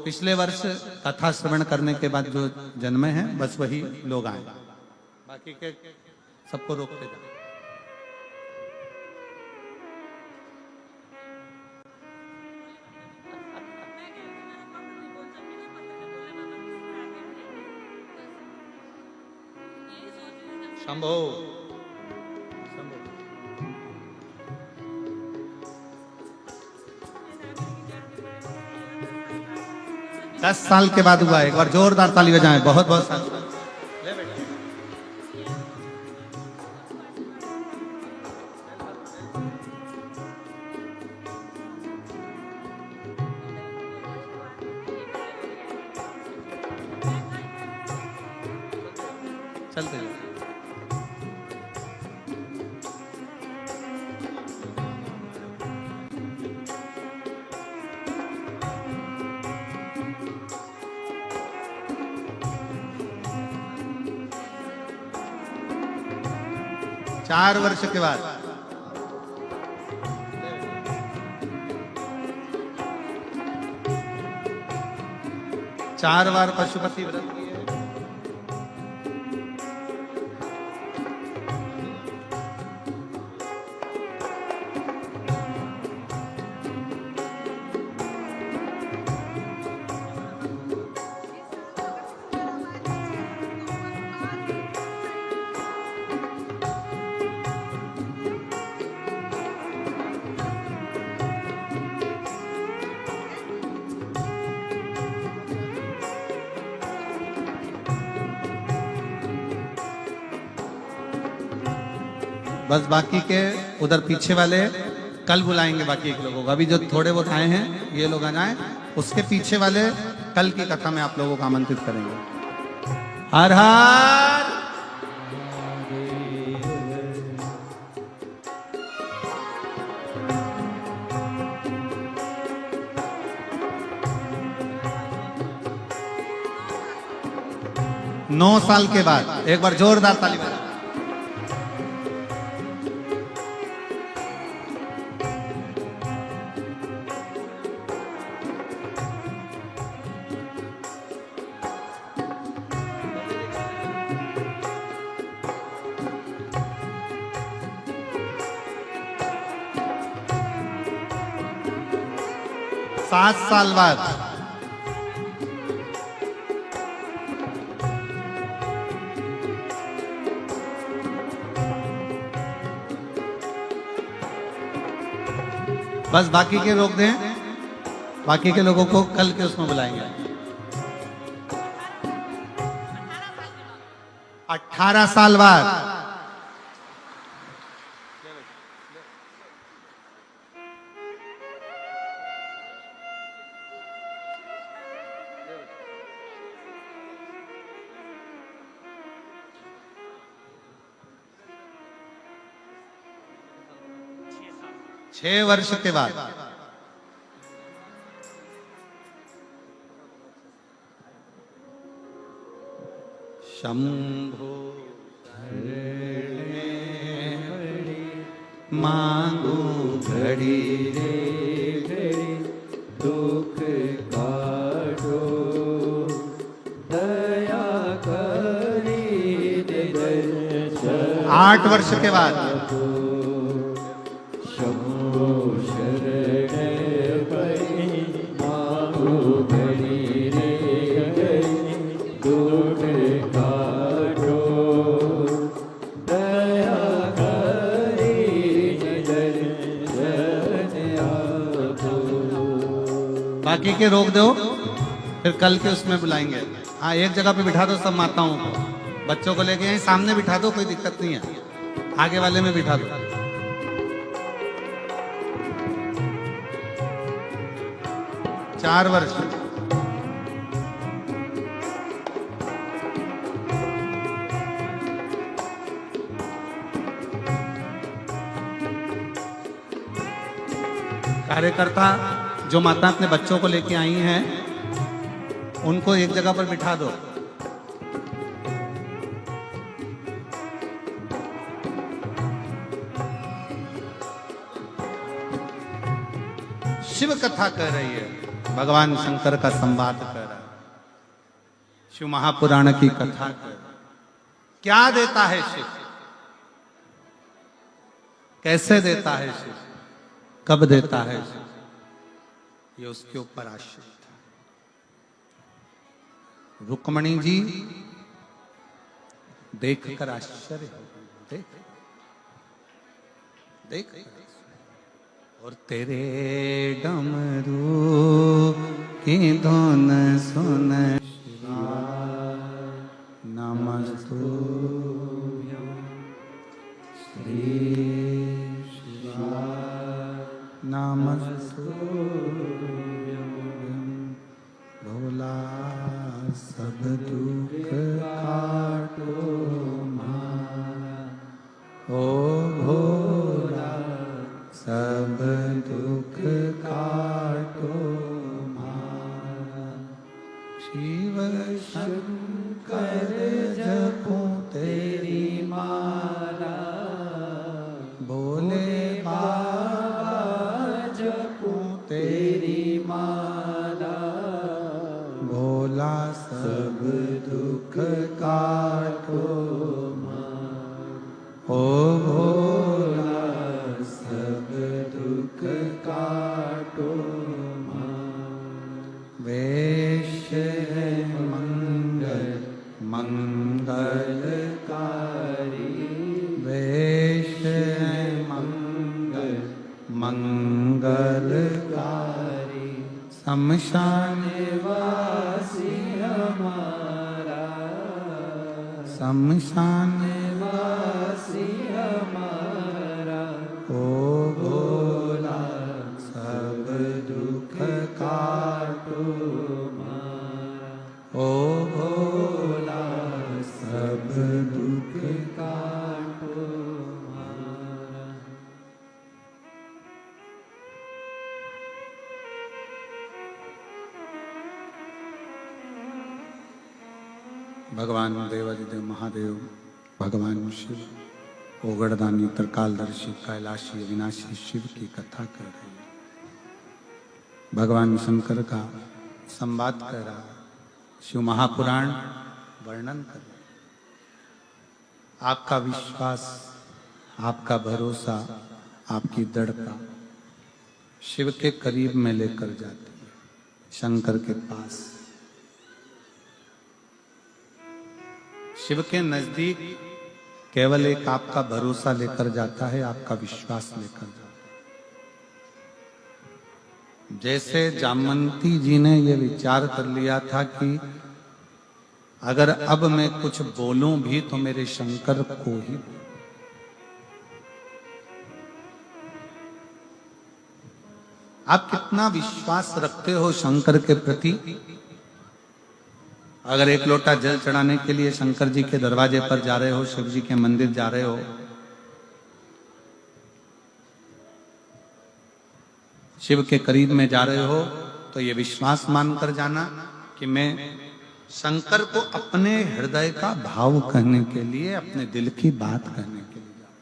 पिछले वर्ष कथा श्रवण करने के बाद जो जन्मे हैं, बस वही लोग आए, बाकी के सबको रोकते जाओ। शंभो शंभो। 10 साल के बाद हुआ। एक बार जोरदार ताली बजाएं। बहुत बहुत साल। चलते जाओ। चार वर्ष के बाद 4 बार पशुपति व्रत किए। बस बाकी के उधर पीछे वाले कल बुलाएंगे बाकी के लोगों को। अभी जो थोड़े बहुत आए हैं ये लोग आ जाएं, उसके पीछे वाले कल की कथा में आप लोगों को आमंत्रित करेंगे। हर हर 9 साल के बाद एक बार जोरदार ताली बजा। सात साल बाद बस बाकी के रोक दें, बाकी के लोगों को कल के उसमें बुलाएंगे। 18 साल बाद छह वर्ष के बाद शंभो मांगू घड़ी रे घड़ी दुख काटो दया करी दर्शन 8 वर्ष के बाद शंभो शरण परी मांगो घड़ी रे घड़ी दुख काटो दया करी दर्शन आपो। बाकी के रोक दो, फिर कल के उसमें बुलाएंगे। हाँ, एक जगह पे बिठा दो सब माताओं को, बच्चों को लेके यहीं सामने बिठा दो, कोई दिक्कत नहीं है, आगे वाले में बिठा दो। 4 वर्ष कार्यकर्ता जो माता अपने बच्चों को लेके आई हैं उनको एक जगह पर बिठा दो। शिव कथा कह रही है, भगवान शंकर का संवाद कर रहा है, शिव महापुराण की कथा कर रहा है। क्या देता है शिव, कैसे देता है शिव, कब देता है शिव, ये उसके ऊपर आश्रित है। रुक्मणी जी देखकर आश्चर्य हो गई, देख और तेरे डमरू की धुन सुन नमस्तुभ्यं श्री नमस्तुभ्यं भोला सब दुख काटो मारा, ओ भोला सब दुख काटो मारा। शिव शंकर जपो तेरी माला, भोले बाबा जपो तेरी माला, भोला सब दुख काटो मारा, ओ भोला सब दुख काटो मारा। वेश है मंगल मंगलकारी, वेश है मंगल मंगलकारी, शमशान वासी हमारा, शमशान वासी हमारा, भगवान देवादिदेव महादेव, भगवान शिव, ओगड़दानी, त्रिकालदर्शी, कैलाशी, अविनाशी शिव की कथा कर रहे हैं। भगवान शंकर का संवाद कर रहा है, शिव महापुराण वर्णन कर रहे हैं। आपका विश्वास, आपका भरोसा, आपकी दृढ़ता शिव के करीब में लेकर जाती है, शंकर के पास। शिव के नजदीक केवल एक आपका भरोसा लेकर जाता है, आपका विश्वास लेकर जाता है। जैसे जामवंती जी ने यह विचार कर लिया था कि अगर अब मैं कुछ बोलूं भी तो मेरे शंकर को ही बोलूं। आप कितना विश्वास रखते हो शंकर के प्रति? अगर एक लोटा जल चढ़ाने के लिए शंकर जी के दरवाजे पर जा रहे हो, शिव जी के मंदिर जा रहे हो, शिव के करीब में जा रहे हो, तो ये विश्वास मानकर जाना कि मैं शंकर को अपने हृदय का भाव कहने के लिए, अपने दिल की बात कहने के लिए जा रहा हूं।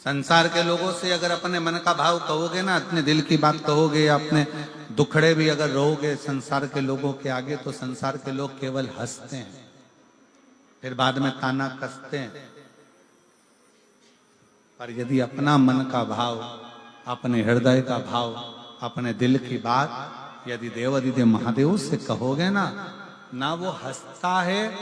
संसार के लोगों से अगर अपने मन का भाव कहोगे ना, अपने दिल की बात कहोगे, अपने दुखड़े भी अगर रहोगे संसार के लोगों के आगे, तो संसार के लोग केवल हंसते हैं, फिर बाद में ताना कसते हैं। पर यदि अपना मन का भाव, अपने हृदय का भाव, अपने दिल की बात यदि देवादिदेव महादेव से कहोगे ना, ना वो हंसता है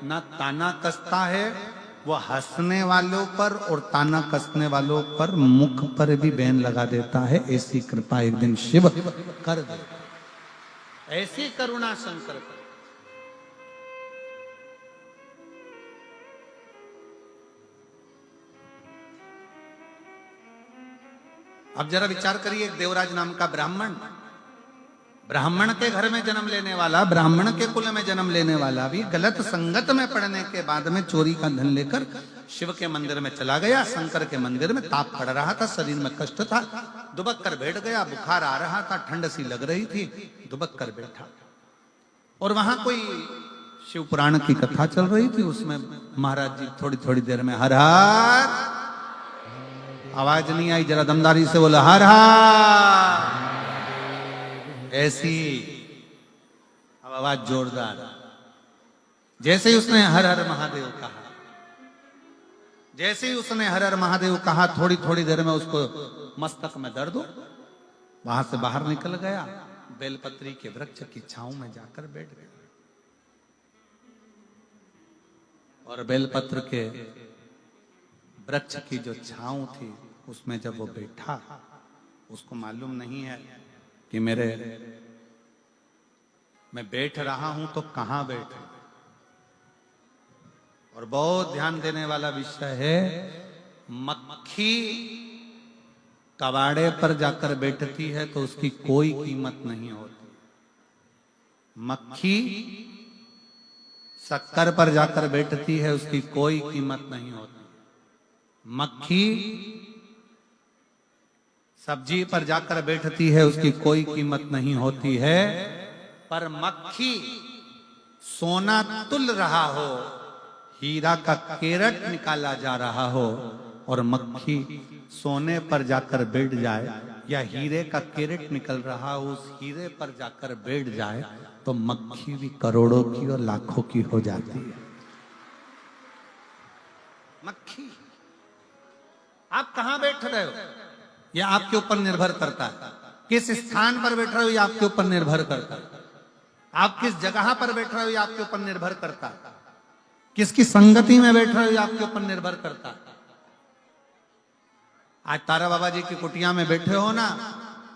ना ताना कसता है, वो हंसने वालों पर और ताना कसने वालों पर मुख पर भी बैन लगा देता है। ऐसी कृपा एक दिन शिव कर दे, ऐसी करुणा शंकर कर। अब जरा विचार करिए, एक देवराज नाम का ब्राह्मण के घर में जन्म लेने वाला, ब्राह्मण के कुल में जन्म लेने वाला भी गलत संगत में पड़ने के बाद में चोरी का धन लेकर शिव के मंदिर में चला गया। शंकर के मंदिर में ताप पड़ रहा था, शरीर में कष्ट था, दुबक कर बैठ गया। बुखार आ रहा था, ठंड सी लग रही थी, दुबक कर बैठा। और वहां कोई शिव पुराण की कथा चल रही थी, उसमें महाराज जी थोड़ी थोड़ी देर में हर हर, आवाज नहीं आई, जरा दमदारी से बोला हर हर। ऐसी अब आवाज जोरदार। जैसे ही उसने हर हर महादेव कहा, जैसे ही उसने हर हर महादेव कहा, थोड़ी थोड़ी देर में उसको मस्तक में दर्द हो, वहां से बाहर निकल गया, बेलपत्री के वृक्ष की छांव में जाकर बैठ गया। और बेलपत्र के वृक्ष की जो छांव थी, उसमें जब वो बैठा, उसको मालूम नहीं है कि मैं बैठ रहा हूं तो कहां बैठा। और बहुत ध्यान देने वाला विषय है, मक्खी कबाड़े पर जाकर बैठती है तो उसकी कोई कीमत नहीं होती। मक्खी शक्कर पर जाकर बैठती है, उसकी कोई कीमत नहीं होती। मक्खी सब्जी पर जाकर बैठती है, उसकी कोई कीमत नहीं होती है। पर मक्खी सोना तुल रहा हो, हीरा का केरट निकाला जा रहा हो, और मक्खी सोने पर जाकर बैठ जाए, या हीरे का केरट निकल रहा हो, उस हीरे पर जाकर बैठ जाए, तो मक्खी भी करोड़ों की और लाखों की हो जाती है। मक्खी, आप कहां बैठ रहे हो यह आपके ऊपर निर्भर करता है। किस स्थान पर बैठ रहे हो यह आपके ऊपर निर्भर करता है। आप किस जगह पर बैठ रहे हो यह आपके ऊपर निर्भर करता है। किसकी संगति में बैठ रहे हो यह आपके ऊपर निर्भर करता है। आज तारा बाबा जी की कुटिया में बैठे हो ना,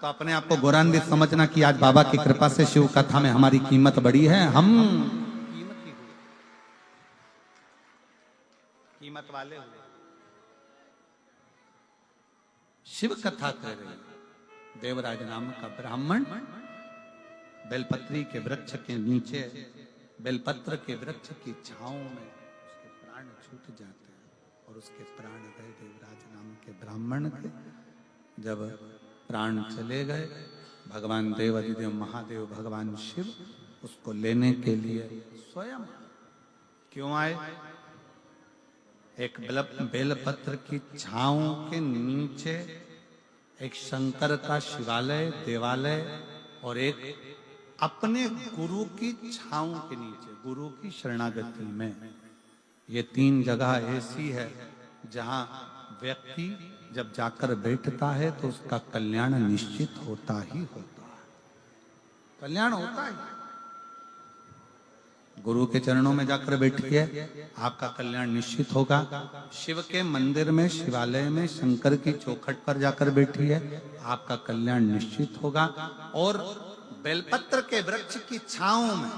तो अपने आप को गौरवान्वित समझना कि आज बाबा की कृपा से शिव कथा में हमारी कीमत बढ़ी है। हम कीमत वाले हुए। शिव कथा कह रहे, देवराज नाम का ब्राह्मण बेलपत्री के वृक्ष के नीचे, बेलपत्र के वृक्ष की छांव में उसके प्राण छूट जाते हैं, और उसके प्राण गए देवराज नाम के ब्राह्मण के। जब प्राण चले गए, भगवान देव अधिदेव महादेव भगवान शिव उसको लेने के लिए स्वयं क्यों आए? एक बेलपत्र की छांव के नीचे एक शंकर का शिवालय देवालय और एक अपने गुरु की छांव के नीचे गुरु की शरणागति में, ये तीन जगह ऐसी है जहां व्यक्ति जब जाकर बैठता है तो उसका कल्याण निश्चित होता ही होता है। कल्याण होता है। गुरु के चरणों में जाकर बैठिए, आपका कल्याण निश्चित होगा। शिव के मंदिर में शिवालय में शंकर की चौखट पर जाकर बैठिए, आपका कल्याण निश्चित होगा। और बेलपत्र के वृक्ष की छांव में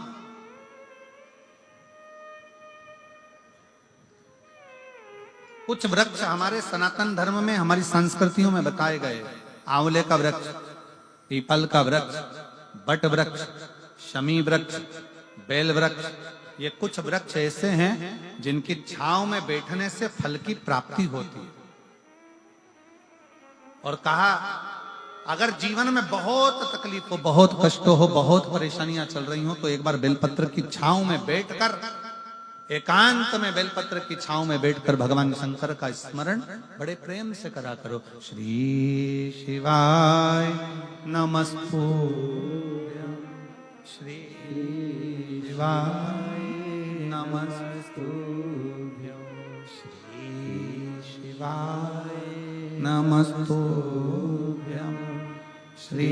कुछ वृक्ष हमारे सनातन धर्म में हमारी संस्कृतियों में बताए गए। आंवले का वृक्ष, पीपल का वृक्ष, बट वृक्ष, शमी वृक्ष, बेल वृक्ष, ये कुछ वृक्ष ऐसे हैं जिनकी छांव में बैठने से फल की प्राप्ति होती है। और कहा अगर जीवन में बहुत तकलीफ हो, बहुत कष्ट हो, बहुत परेशानियां चल रही हो तो एक बार बेलपत्र की छांव में बैठकर, एकांत में बेलपत्र की छांव में बैठकर भगवान शंकर का स्मरण बड़े प्रेम से करा करो। श्री शिवाय नमस्तुभ्यं, श्री शिवाय नमस्तुभ्यं, श्री शिवाय नमस्तुभ्यं, श्री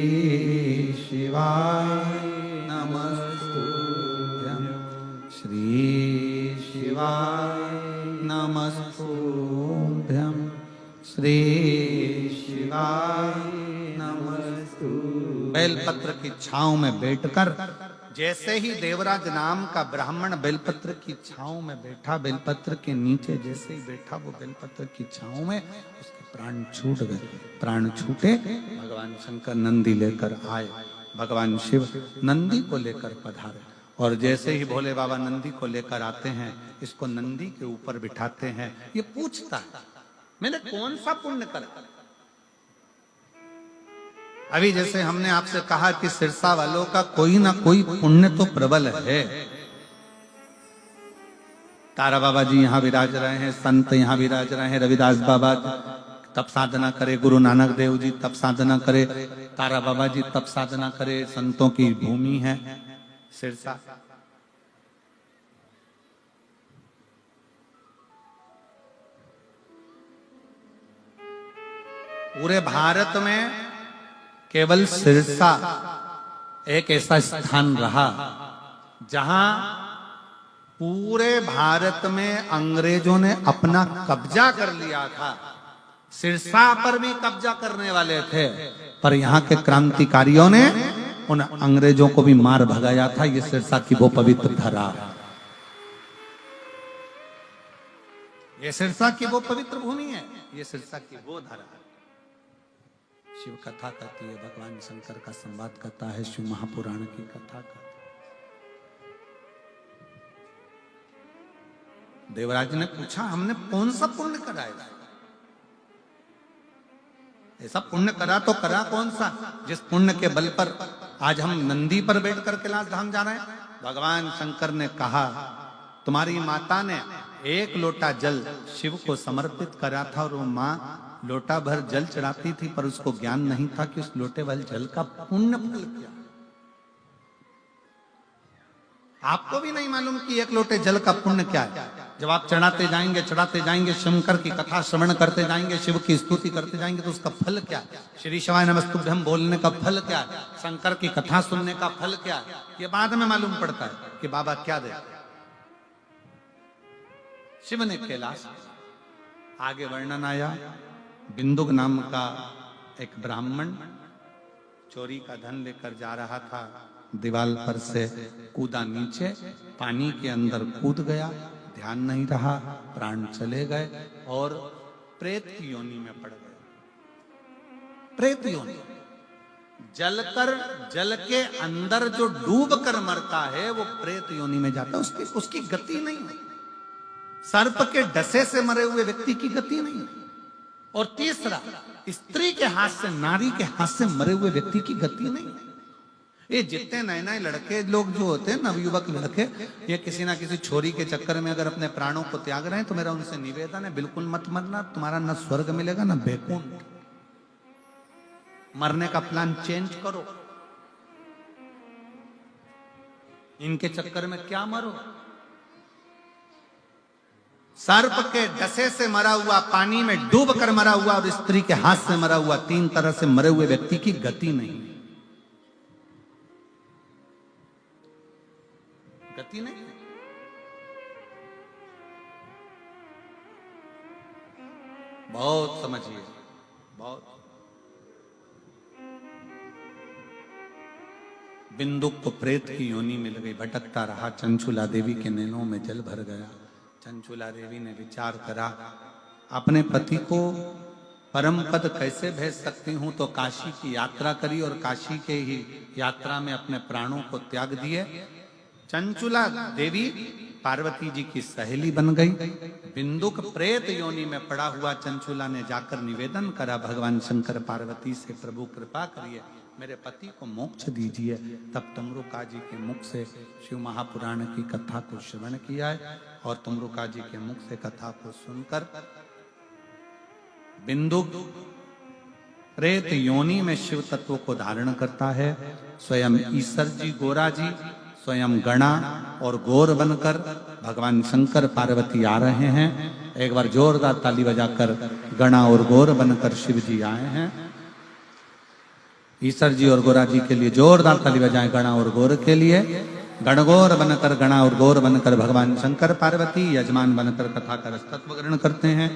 शिवाय नमस्तुभ्यं, श्री शिवाय नमस्तुभ्यं, श्री शिवाय नमस्तुभ्यं। बेलपत्र की छांव में बैठकर जैसे ही देवराज नाम का ब्राह्मण बेलपत्र की छांव में बैठा, बेलपत्र के नीचे जैसे ही बैठा वो बेलपत्र की छांव में उसके प्राण छूट गए। प्राण छूटे, भगवान शंकर नंदी लेकर आए। भगवान शिव नंदी को लेकर पधारे और जैसे ही भोले बाबा नंदी को लेकर आते हैं, इसको नंदी के ऊपर बिठाते हैं। ये पूछता है मैंने कौन सा पुण्य करा। अभी जैसे हमने आपसे कहा कि सिरसा वालों का कोई ना कोई पुण्य तो प्रबल है। तारा बाबा जी यहाँ विराज रहे हैं, संत यहाँ विराज रहे हैं, रविदास बाबा तप साधना करे, गुरु नानक देव जी तप साधना करे, तारा बाबा जी तप साधना करे, संतों की भूमि है सिरसा। पूरे भारत में केवल सिरसा एक ऐसा स्थान रहा जहां पूरे भारत में अंग्रेजों ने अपना कब्जा कर लिया था। सिरसा पर भी कब्जा करने वाले थे, पर यहाँ के क्रांतिकारियों ने उन अंग्रेजों को भी मार भगाया था। ये सिरसा की वो पवित्र धरा, ये सिरसा की वो पवित्र भूमि है, ये सिरसा की वो धरा। शिव कथा कहती है, भगवान शंकर का संवाद करता है, शिव महापुराण की कथा कहता है। देवराज ने पूछा हमने कौन सा पुण्य कराया? ऐसा पुण्य करा तो करा कौन सा जिस पुण्य के बल पर आज हम नंदी पर बैठकर कैलाश धाम जा रहे हैं। भगवान शंकर ने कहा तुम्हारी माता ने एक लोटा जल शिव को समर्पित करा था और वो माँ लोटा भर जल चढ़ाती थी, पर उसको ज्ञान नहीं था कि उस लोटे भर जल का पुण्य फल क्या। आपको भी नहीं मालूम कि एक लोटे जल का पुण्य क्या है। जब आप चढ़ाते जाएंगे शंकर की कथा श्रवण करते जाएंगे, शिव की स्तुति करते जाएंगे, तो उसका फल क्या है। श्री शिवाय नमस्तुभ्यं बोलने का फल क्या है, शंकर की कथा सुनने का फल क्या है, ये बाद में मालूम पड़ता है कि बाबा क्या दे। शिव ने कैलाश, आगे वर्णन आया, बिंदुक नाम का एक ब्राह्मण चोरी का धन लेकर जा रहा था, दीवार पर से कूदा नीचे, पानी के अंदर कूद गया, ध्यान नहीं रहा, प्राण चले गए और प्रेत की योनि में पड़ गए। प्रेत योनि, जल के अंदर जो डूब कर मरता है वो प्रेत योनि में जाता है, उसकी गति नहीं है। सर्प के डसे से मरे हुए व्यक्ति की गति नहीं है। और तीसरा, स्त्री के हाथ से, नारी के हाथ से मरे हुए व्यक्ति की गति नहीं है। ये जितने नए नए लड़के लोग जो होते हैं, नवयुवक लड़के, ये किसी ना किसी छोरी के चक्कर में अगर अपने प्राणों को त्याग रहे हैं, तो मेरा उनसे निवेदन है, बिल्कुल मत मरना। तुम्हारा न स्वर्ग मिलेगा न बैकुंठ। मरने का प्लान चेंज करो। इनके चक्कर में क्या मरो। सर्प के डसे से मरा हुआ, पानी में डूब कर मरा हुआ और स्त्री के हाथ से मरा हुआ, 3 तरह से मरे हुए व्यक्ति की गति नहीं, गति नहीं। बहुत समझिए, बहुत। बिंदुक को प्रेत की योनि मिल गई, भटकता रहा, चंचुला देवी के नैनों में जल भर गया। चंचुला देवी ने विचार करा, अपने पति को परम पद कैसे भेज सकती हूं, तो काशी की यात्रा करी और काशी के ही यात्रा में अपने प्राणों को त्याग दिए। चंचुला देवी पार्वती जी की सहेली बन गई। बिंदुक प्रेत योनि में पड़ा हुआ चंचुला ने जाकर निवेदन करा भगवान शंकर पार्वती से, प्रभु कृपा करिए, मेरे पति को मोक्ष दीजिए। तब तमरुका जी के मुख से शिव महापुराण की कथा को श्रवण किया है और तमरुका जी के मुख से कथा को सुनकर बिंदुक प्रेत योनि में शिव तत्व को धारण करता है। स्वयं ईश्वर जी, गोरा जी, स्वयं गणा और गौर बनकर भगवान शंकर पार्वती आ रहे हैं। एक बार जोरदार ताली बजाकर गणा और गौर बनकर शिव जी आए हैं। ईश्वर जी और गोरा जी के लिए जोरदार ताली बजाएं, गणा और गौर के लिए। गणगौर बनकर, गणा और गौर बनकर भगवान शंकर पार्वती यजमान बनकर कथा का रसतत्व ग्रहण करते हैं।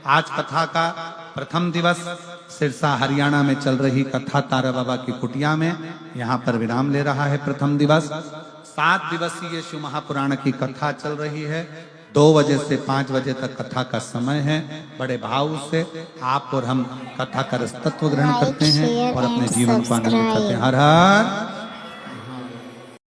आज कथा का प्रथम दिवस सिरसा हरियाणा में चल रही कथा तारा बाबा की कुटिया में यहाँ पर विराम ले रहा है। प्रथम दिवस 7 दिवसीय शिव महापुराण की कथा चल रही है। 2 बजे से 5 बजे तक कथा का समय है। बड़े भाव से आप और हम कथा का रसतत्व ग्रहण करते हैं और अपने जीवन को आनंदित करते हैं। हर हर